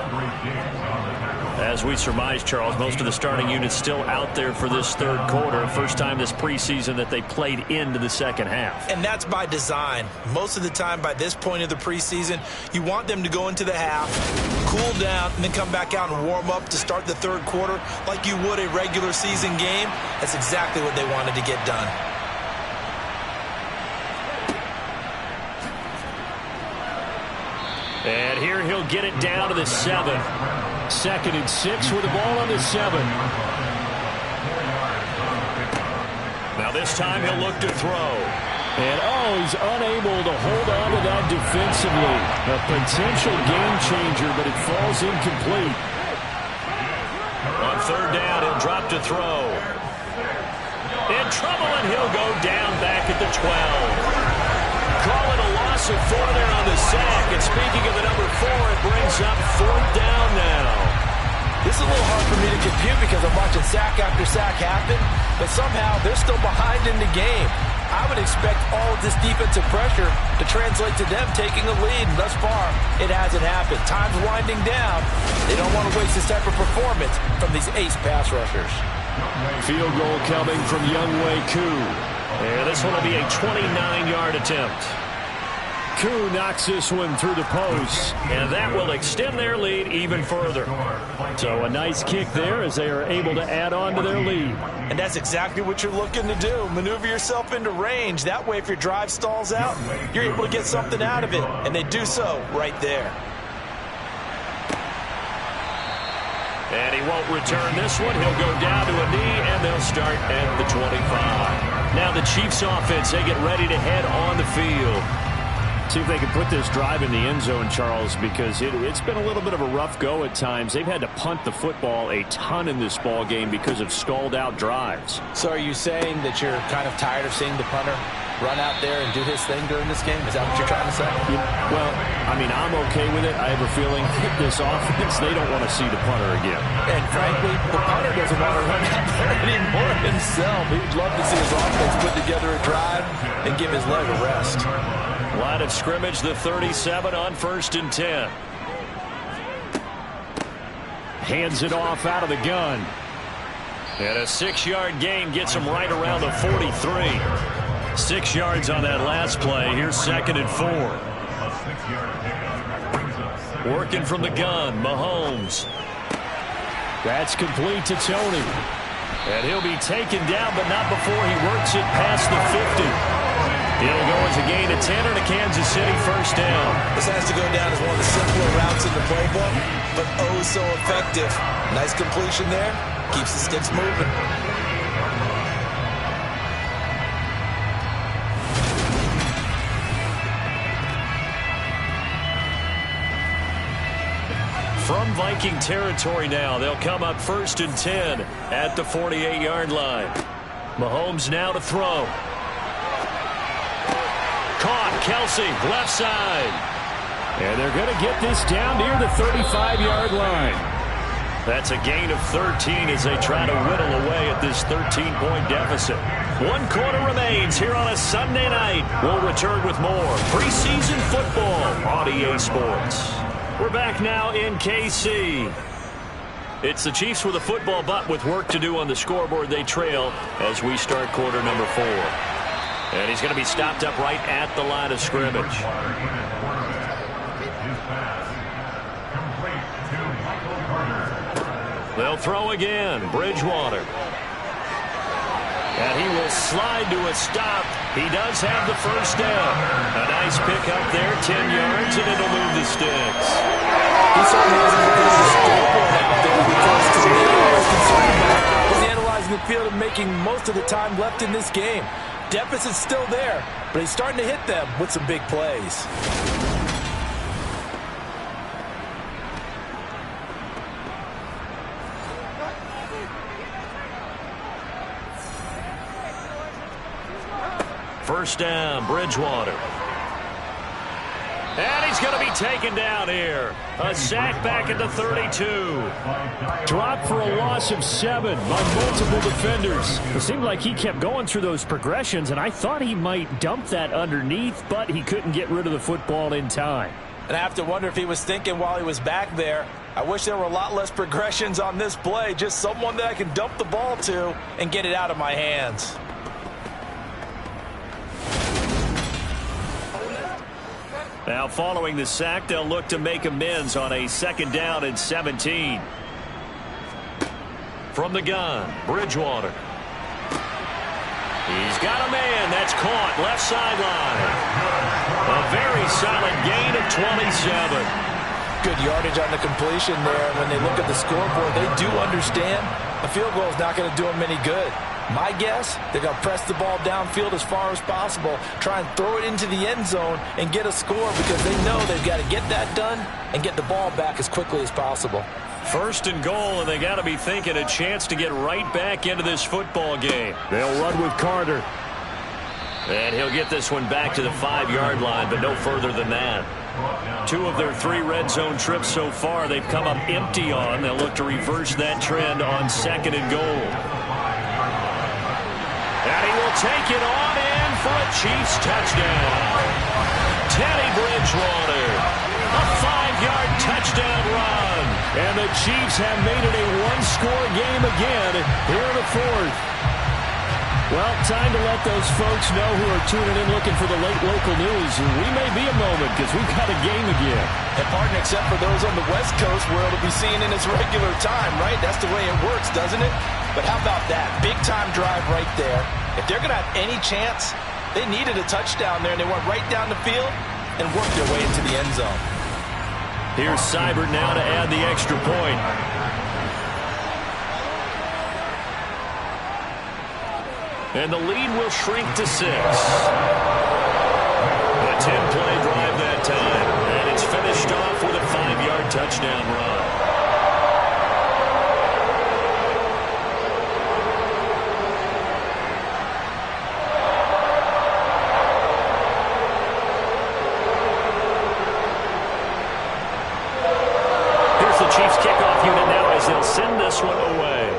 As we surmise, Charles, most of the starting units still out there for this third quarter. First time this preseason that they played into the second half. And that's by design. Most of the time by this point of the preseason, you want them to go into the half, cool down, and then come back out and warm up to start the third quarter like you would a regular season game. That's exactly what they wanted to get done. And here he'll get it down to the 7. 2nd and 6 with the ball on the 7. Now this time he'll look to throw. And he's unable to hold on to that defensively. A potential game changer, but it falls incomplete. On third down, he'll drop to throw. In trouble, and he'll go down back at the 12. Call it a loss of 4 there on the sack. And speaking of the number 4, it brings up 4th down now. This is a little hard for me to compute because I'm watching sack after sack happen, but somehow they're still behind in the game. I would expect all of this defensive pressure to translate to them taking a lead, and thus far, it hasn't happened. Time's winding down. They don't want to waste this type of performance from these ace pass rushers. Field goal coming from Younghoe Koo. And this one will be a 29-yard attempt. Koo knocks this one through the post. And that will extend their lead even further. So a nice kick there as they are able to add on to their lead. And that's exactly what you're looking to do. Maneuver yourself into range. That way, if your drive stalls out, you're able to get something out of it. And they do so right there. And he won't return this one. He'll go down to a knee, and they'll start at the 25. Now the Chiefs offense, they get ready to head on the field. See if they can put this drive in the end zone, Charles, because it's been a little bit of a rough go at times. They've had to punt the football a ton in this ball game because of stalled-out drives. So are you saying that you're kind of tired of seeing the punter run out there and do his thing during this game? Is that what you're trying to say? Well, I mean, I'm okay with it. I have a feeling this offense, they don't want to see the punter again. And frankly, the punter doesn't want to run out there anymore himself. He'd love to see his offense put together a drive and give his leg a rest. Line of scrimmage, the 37 on 1st and 10. Hands it off out of the gun. And a 6-yard gain gets him right around the 43. 6 yards on that last play. Here's 2nd and 4. Working from the gun, Mahomes. That's complete to Tony. And he'll be taken down, but not before he works it past the 50. It'll go as a gain of 10 and a Kansas City first down. This has to go down as one of the simpler routes in the playbook, but oh so effective. Nice completion there. Keeps the sticks moving. From Viking territory now, they'll come up 1st and 10 at the 48-yard line. Mahomes now to throw. Caught, Kelsey, left side. And they're going to get this down near the 35-yard line. That's a gain of 13 as they try to whittle away at this 13-point deficit. 1 quarter remains here on a Sunday night. We'll return with more preseason football on EA Sports. We're back now in KC. It's the Chiefs with a football, but with work to do on the scoreboard. They trail as we start quarter number 4. And he's going to be stopped up right at the line of scrimmage. They'll throw again. Bridgewater. And he will slide to a stop. He does have the first down. A nice pick up there, 10 yards, and it'll move the sticks. He certainly hasn't looked at the scoreboard out there because to me, what I was concerned about was analyzing the field and making most of the time left in this game. Deficit's still there, but he's starting to hit them with some big plays. First down, Bridgewater. And he's going to be taken down here. A sack back at the 32. Dropped for a loss of 7 by multiple defenders. It seemed like he kept going through those progressions, and I thought he might dump that underneath, but he couldn't get rid of the football in time. And I have to wonder if he was thinking while he was back there, I wish there were a lot less progressions on this play, just someone that I can dump the ball to and get it out of my hands. Now following the sack, they'll look to make amends on a 2nd down and 17. From the gun, Bridgewater. He's got a man. That's caught. Left sideline. A very solid gain of 27. Good yardage on the completion there. When they look at the scoreboard, they do understand a field goal is not going to do them any good. My guess, they're going to press the ball downfield as far as possible, try and throw it into the end zone and get a score because they know they've got to get that done and get the ball back as quickly as possible. 1st and goal, and they got to be thinking a chance to get right back into this football game. They'll run with Carter. And he'll get this one back to the 5-yard line, but no further than that. 2 of their 3 red zone trips so far, they've come up empty on. They'll look to reverse that trend on 2nd and goal. And he will take it on in for a Chiefs touchdown. Teddy Bridgewater, a 5-yard touchdown run. And the Chiefs have made it a 1-score game again here in the 4th. Well, time to let those folks know who are tuning in looking for the late local news. We may be a moment because we've got a game again. And pardon, except for those on the West Coast where it'll be seen in its regular time, right? That's the way it works, doesn't it? But how about that? Big-time drive right there. If they're going to have any chance, they needed a touchdown there, and they went right down the field and worked their way into the end zone. Here's Seibert now to add the extra point. And the lead will shrink to 6. A 10-play drive touchdown run. The Chiefs kickoff unit now as they'll send this one away.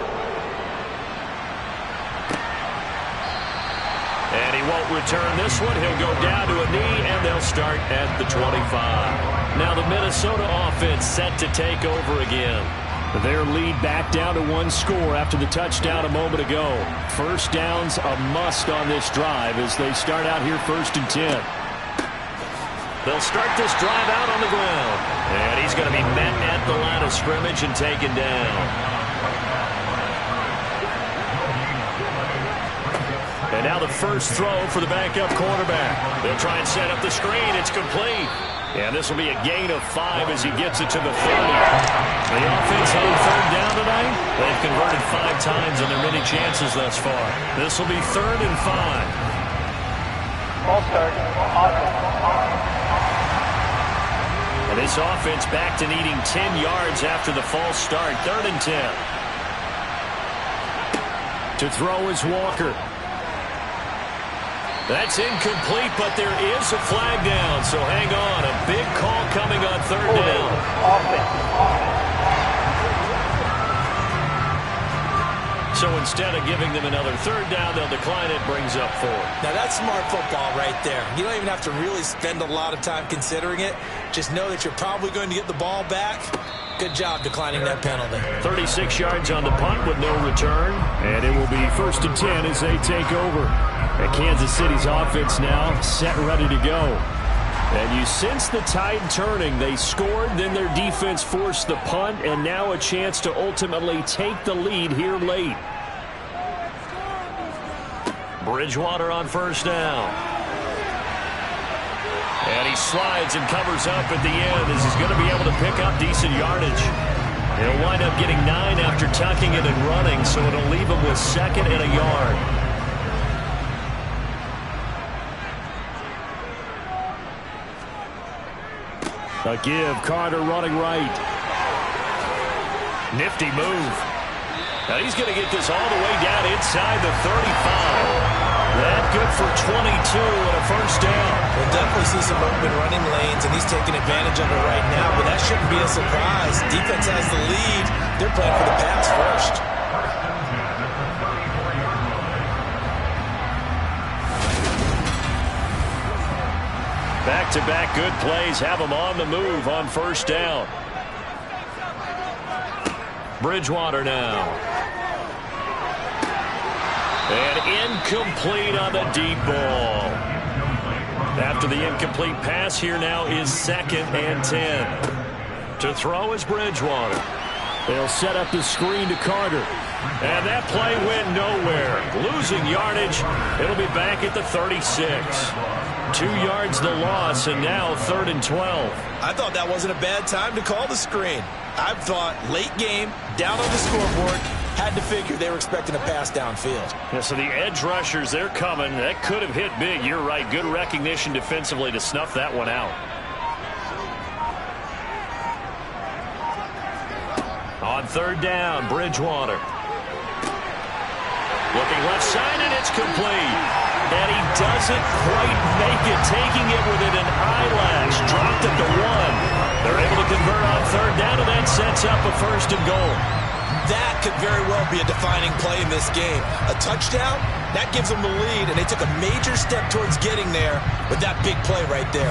And he won't return this one. He'll go down to a knee, and they'll start at the 25. Now the Minnesota offense set to take over again. Their lead back down to one score after the touchdown a moment ago. First down's a must on this drive as they start out here 1st and 10. They'll start this drive out on the ground. And he's going to be met at the line of scrimmage and taken down. And now the first throw for the backup quarterback. They'll try and set up the screen. It's complete. And this will be a gain of 5 as he gets it to the 30. The offense on 3rd down tonight. They've converted 5 times on their many chances thus far. This will be 3rd and 5. Ball start. Offense. And this offense back to needing 10 yards after the false start. 3rd and 10. To throw is Walker. That's incomplete, but there is a flag down, so hang on. A big call coming on 3rd down. Offense. So instead of giving them another 3rd down, they'll decline it, brings up 4. Now that's smart football right there. You don't even have to really spend a lot of time considering it. Just know that you're probably going to get the ball back. Good job declining that penalty. 36 yards on the punt with no return. And it will be 1st and 10 as they take over. And Kansas City's offense now set ready to go. And you sense the tide turning. They scored, then their defense forced the punt, and now a chance to ultimately take the lead here late. Bridgewater on 1st down. And he slides and covers up at the end as he's going to be able to pick up decent yardage. He'll wind up getting 9 after tucking it and running, so it'll leave him with 2nd and a yard. A give, Carter running right. Nifty move. Now he's going to get this all the way down inside the 35. That good for 22 and a 1st down. We'll definitely see some open running lanes, and he's taking advantage of it right now, but that shouldn't be a surprise. Defense has the lead. They're playing for the pass first. Back-to-back good plays have them on the move on 1st down. Bridgewater now. And incomplete on the deep ball. After the incomplete pass, here now is 2nd and 10. To throw is Bridgewater. They'll set up the screen to Carter. And that play went nowhere. Losing yardage. It'll be back at the 36. 2 yards the loss, and now 3rd and 12. I thought that wasn't a bad time to call the screen. I thought late game, down on the scoreboard, had to figure they were expecting a pass downfield. Yeah, so the edge rushers, they're coming. That could have hit big. You're right. Good recognition defensively to snuff that one out. On 3rd down, Bridgewater. Looking left side, and it's complete. And he doesn't quite make it, taking it within an eyelash. Dropped it to 1. They're able to convert on 3rd down, and that sets up a 1st and goal. That could very well be a defining play in this game. A touchdown, that gives them the lead, and they took a major step towards getting there with that big play right there.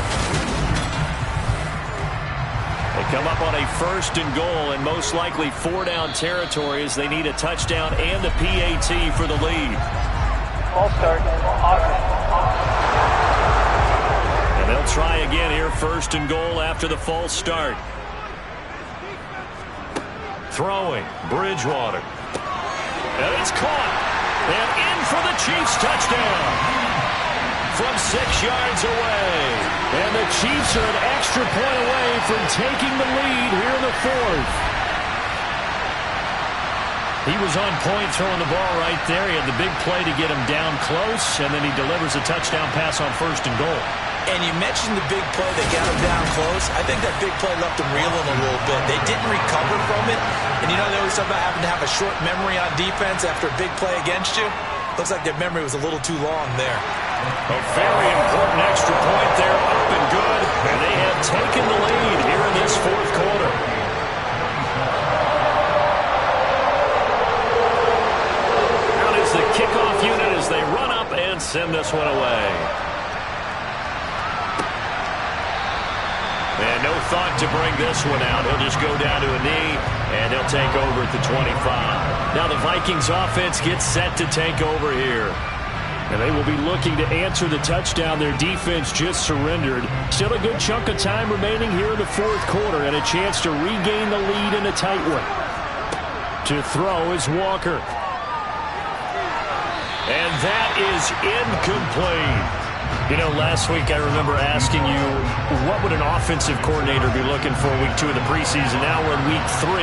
They come up on a 1st and goal, and most likely 4-down territory as they need a touchdown and a PAT for the lead. Ball start. Offense. And they'll try again here, 1st and goal after the false start. Throwing, Bridgewater. And it's caught. And in for the Chiefs touchdown. From 6 yards away. And the Chiefs are an extra point away from taking the lead here in the 4th. He was on point throwing the ball right there. He had the big play to get him down close, and then he delivers a touchdown pass on 1st and goal. And you mentioned the big play that got him down close. I think that big play left him reeling a little bit. They didn't recover from it. And you know they always talk about having to have a short memory on defense after a big play against you. Looks like their memory was a little too long there. A very important extra point there, up and good. And they have taken the lead here in this 4th quarter. Out is the kickoff unit as they run up and send this one away. And no thought to bring this one out. He'll just go down to a knee, and he'll take over at the 25. Now the Vikings offense gets set to take over here. And they will be looking to answer the touchdown. Their defense just surrendered. Still a good chunk of time remaining here in the 4th quarter, and a chance to regain the lead in a tight one. To throw is Walker. And that is incomplete. You know, last week I remember asking you, what would an offensive coordinator be looking for week 2 of the preseason? Now we're in week 3.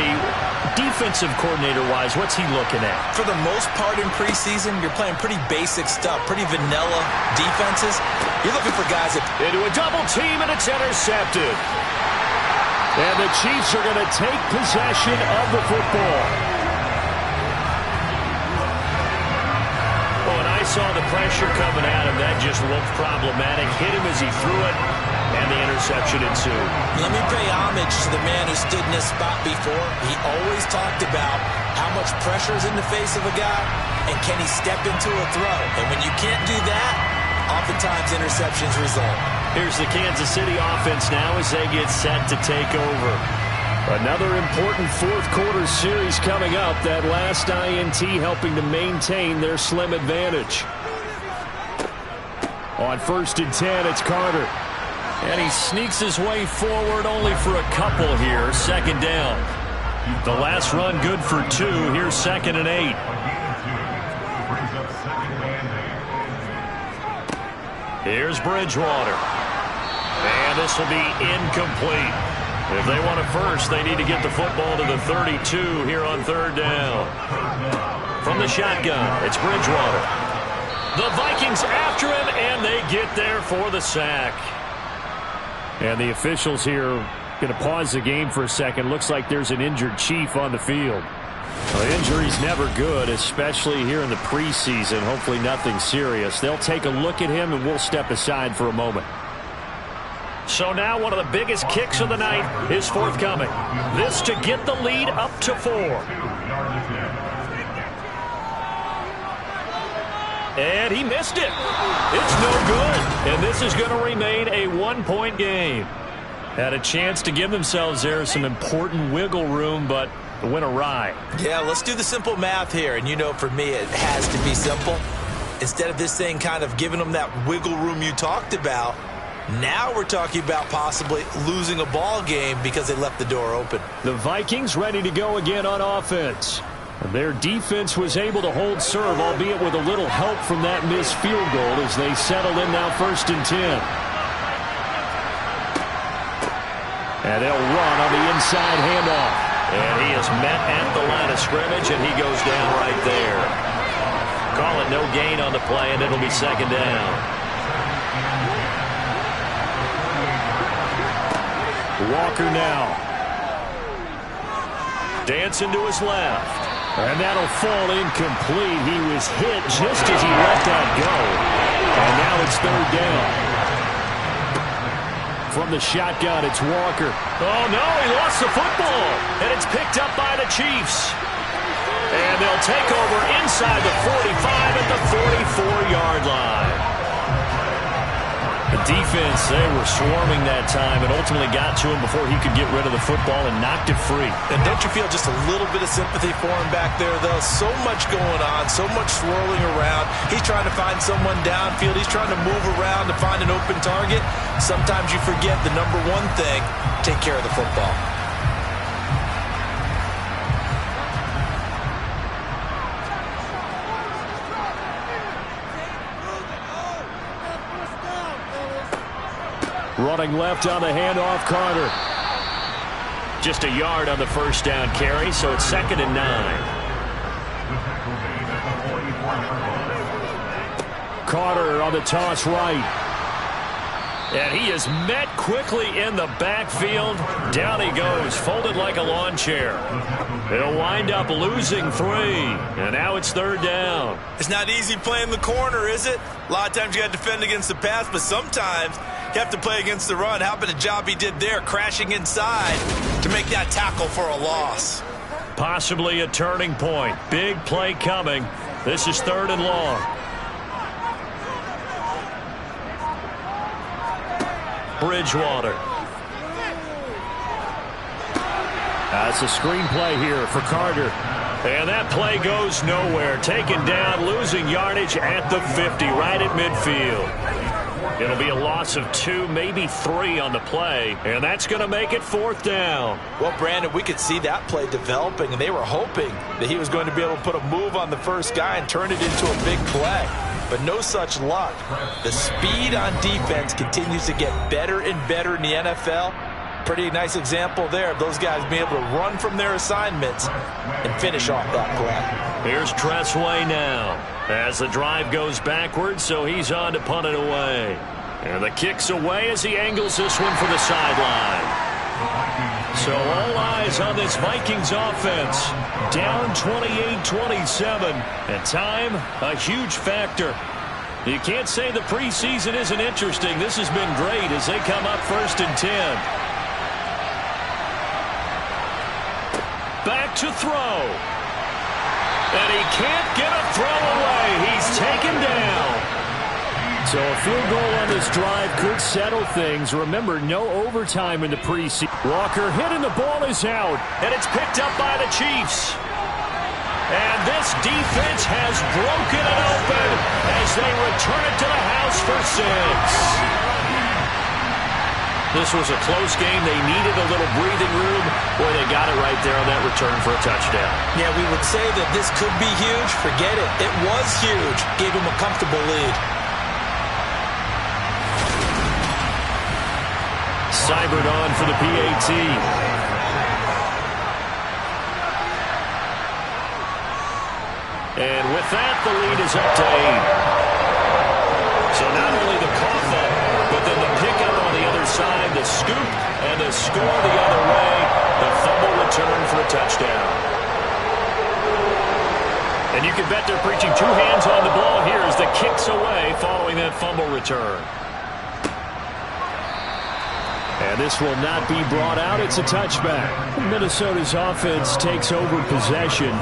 Defensive coordinator-wise, what's he looking at? For the most part in preseason, you're playing pretty basic stuff, pretty vanilla defenses. You're looking for guys that... Into a double team, and it's intercepted. And the Chiefs are going to take possession of the football. I saw the pressure coming at him. That just looked problematic. Hit him as he threw it, and the interception ensued. Let me pay homage to the man who stood in this spot before. He always talked about how much pressure is in the face of a guy, and can he step into a throw. And when you can't do that, oftentimes interceptions result. Here's the Kansas City offense now as they get set to take over. Another important 4th quarter series coming up. That last INT helping to maintain their slim advantage. On 1st and 10, it's Carter. And he sneaks his way forward only for a couple here. 2nd down. The last run good for 2. Here's 2nd and 8. Here's Bridgewater. And this will be incomplete. If they want it first, they need to get the football to the 32 here on 3rd down. From the shotgun, it's Bridgewater. The Vikings after him, and they get there for the sack. And the officials here going to pause the game for a second. Looks like there's an injured Chief on the field. Well, injury's never good, especially here in the preseason. Hopefully nothing serious. They'll take a look at him, and we'll step aside for a moment. So now one of the biggest kicks of the night is forthcoming. This to get the lead up to 4. And he missed it. It's no good. And this is going to remain a 1-point game. Had a chance to give themselves there some important wiggle room, but went awry. Yeah, let's do the simple math here. And you know, for me, it has to be simple. Instead of this thing kind of giving them that wiggle room you talked about, now we're talking about possibly losing a ball game because they left the door open. The Vikings ready to go again on offense. Their defense was able to hold serve, albeit with a little help from that missed field goal as they settle in now 1st and 10. And they'll run on the inside handoff. And he is met at the line of scrimmage, and he goes down right there. Call it no gain on the play, and it'll be 2nd down. Walker now. Dancing to his left. And that'll fall incomplete. He was hit just as he let that go. And now it's 3rd down. From the shotgun, it's Walker. Oh, no, he lost the football. And it's picked up by the Chiefs. And they'll take over inside the 45 at the 44-yard line. The defense, they were swarming that time and ultimately got to him before he could get rid of the football and knocked it free. And don't you feel just a little bit of sympathy for him back there, though? So much going on, so much swirling around. He's trying to find someone downfield. He's trying to move around to find an open target. Sometimes you forget the number one thing, take care of the football. Running left on the handoff, Carter. Just a yard on the 1st down carry, so it's 2nd and 9. Carter on the toss right. And he is met quickly in the backfield. Down he goes, folded like a lawn chair. He'll wind up losing 3. And now it's 3rd down. It's not easy playing the corner, is it? A lot of times you got to defend against the pass, but sometimes you have to play against the run. How about the job he did there, crashing inside to make that tackle for a loss? Possibly a turning point. Big play coming. This is 3rd and long. Bridgewater. That's a screen play here for Carter. And that play goes nowhere. Taken down, losing yardage at the 50, right at midfield. It'll be a loss of 2, maybe 3 on the play, and that's going to make it 4th down. Well, Brandon, we could see that play developing, and they were hoping that he was going to be able to put a move on the first guy and turn it into a big play. But no such luck. The speed on defense continues to get better and better in the NFL. Pretty nice example there of those guys being able to run from their assignments and finish off that play. Here's Tressway now as the drive goes backwards, so he's on to punt it away. And the kick's away as he angles this one for the sideline. So all eyes on this Vikings offense. Down 28-27. And time, a huge factor. You can't say the preseason isn't interesting. This has been great as they come up 1st and 10. Back to throw. And he can't get a throw away. He's taken down. So a field goal on this drive could settle things. Remember, no overtime in the preseason. Walker hit and the ball is out. And it's picked up by the Chiefs. And this defense has broken it open as they return it to the house for 6. This was a close game. They needed a little breathing room. Boy, they got it right there on that return for a touchdown. Yeah, we would say that this could be huge. Forget it. It was huge. Gave him a comfortable lead. Seibert on for the PAT. And with that, the lead is up to 8. So not only the cough up, but then the pickup on the other side, the scoop, and the score the other way. The fumble return for a touchdown. And you can bet they're preaching 2 hands on the ball here as the kick's away following that fumble return. And this will not be brought out. It's a touchback. Minnesota's offense takes over possession.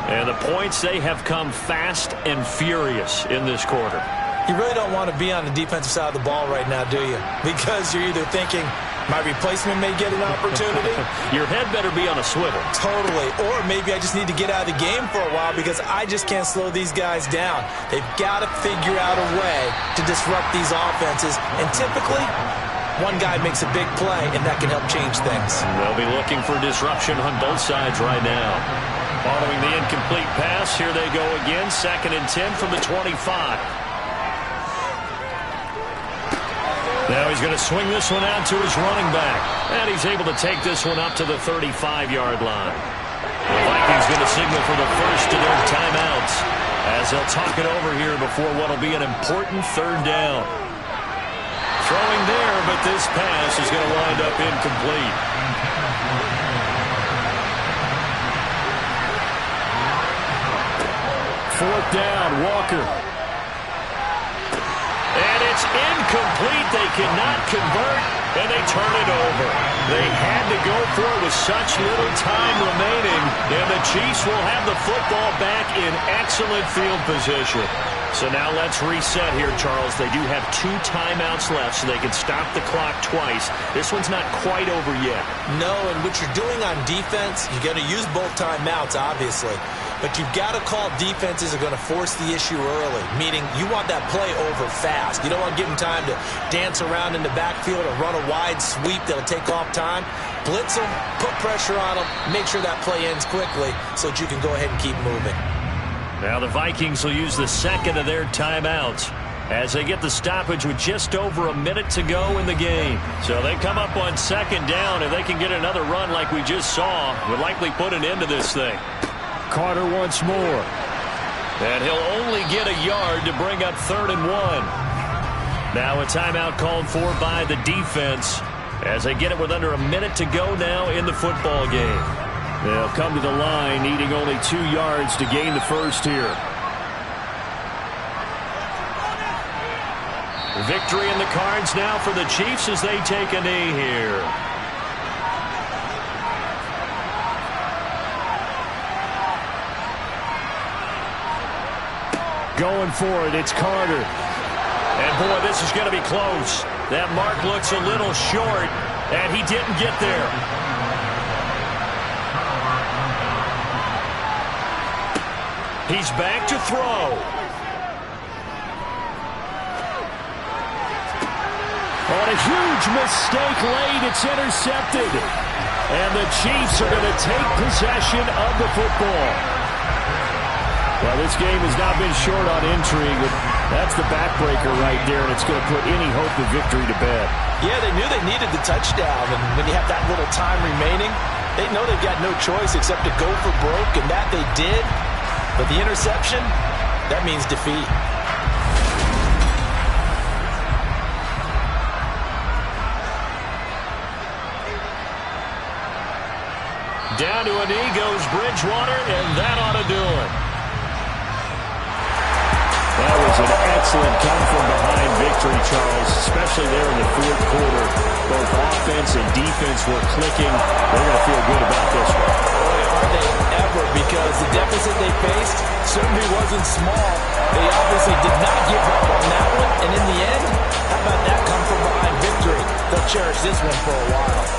And the points, they have come fast and furious in this quarter. You really don't want to be on the defensive side of the ball right now, do you? Because you're either thinking, my replacement may get an opportunity. Your head better be on a swivel. Totally. Or maybe I just need to get out of the game for a while because I just can't slow these guys down. They've got to figure out a way to disrupt these offenses. And typically, one guy makes a big play, and that can help change things. They'll be looking for disruption on both sides right now. Following the incomplete pass, here they go again. 2nd and 10 from the 25. Now he's going to swing this one out to his running back. And he's able to take this one up to the 35-yard line. The Vikings going to signal for the first of their timeouts as they'll talk it over here before what will be an important 3rd down. Throwing there, but this pass is going to wind up incomplete. Fourth down, Walker. And it's incomplete. They cannot convert, and they turn it over. They had to go for it with such little time remaining, and the Chiefs will have the football back in excellent field position. So now let's reset here, Charles. They do have 2 timeouts left, so they can stop the clock twice. This one's not quite over yet. No, and what you're doing on defense, you're going to use both timeouts, obviously. But you've got to call defenses are going to force the issue early, meaning you want that play over fast. You don't want to give them time to dance around in the backfield or run a wide sweep that'll take off time. Blitz them, put pressure on them, make sure that play ends quickly so that you can go ahead and keep moving. Now the Vikings will use the 2nd of their timeouts as they get the stoppage with just over a minute to go in the game. So they come up on 2nd down. If they can get another run like we just saw, would likely put an end to this thing. Carter once more. And he'll only get a yard to bring up 3rd and 1. Now a timeout called for by the defense as they get it with under a minute to go now in the football game. They'll come to the line needing only 2 yards to gain the first here. Victory in the cards now for the Chiefs as they take a knee here. Going for it, it's Carter. And boy, this is going to be close. That mark looks a little short, and he didn't get there. He's back to throw. On a huge mistake late, it's intercepted. And the Chiefs are going to take possession of the football. Well, this game has not been short on intrigue. That's the backbreaker right there, and it's going to put any hope of victory to bed. Yeah, they knew they needed the touchdown, and when you have that little time remaining, they know they've got no choice except to go for broke, and that they did. But the interception, that means defeat. Down to a knee goes Bridgewater, and that ought to do it. That was an excellent come-from-behind victory, Charles, especially there in the 4th quarter. Both offense and defense were clicking. They're going to feel good about this one. Boy, are they ever, because the deficit they faced certainly wasn't small. They obviously did not give up on that one, and in the end, how about that come-from-behind victory? They'll cherish this one for a while.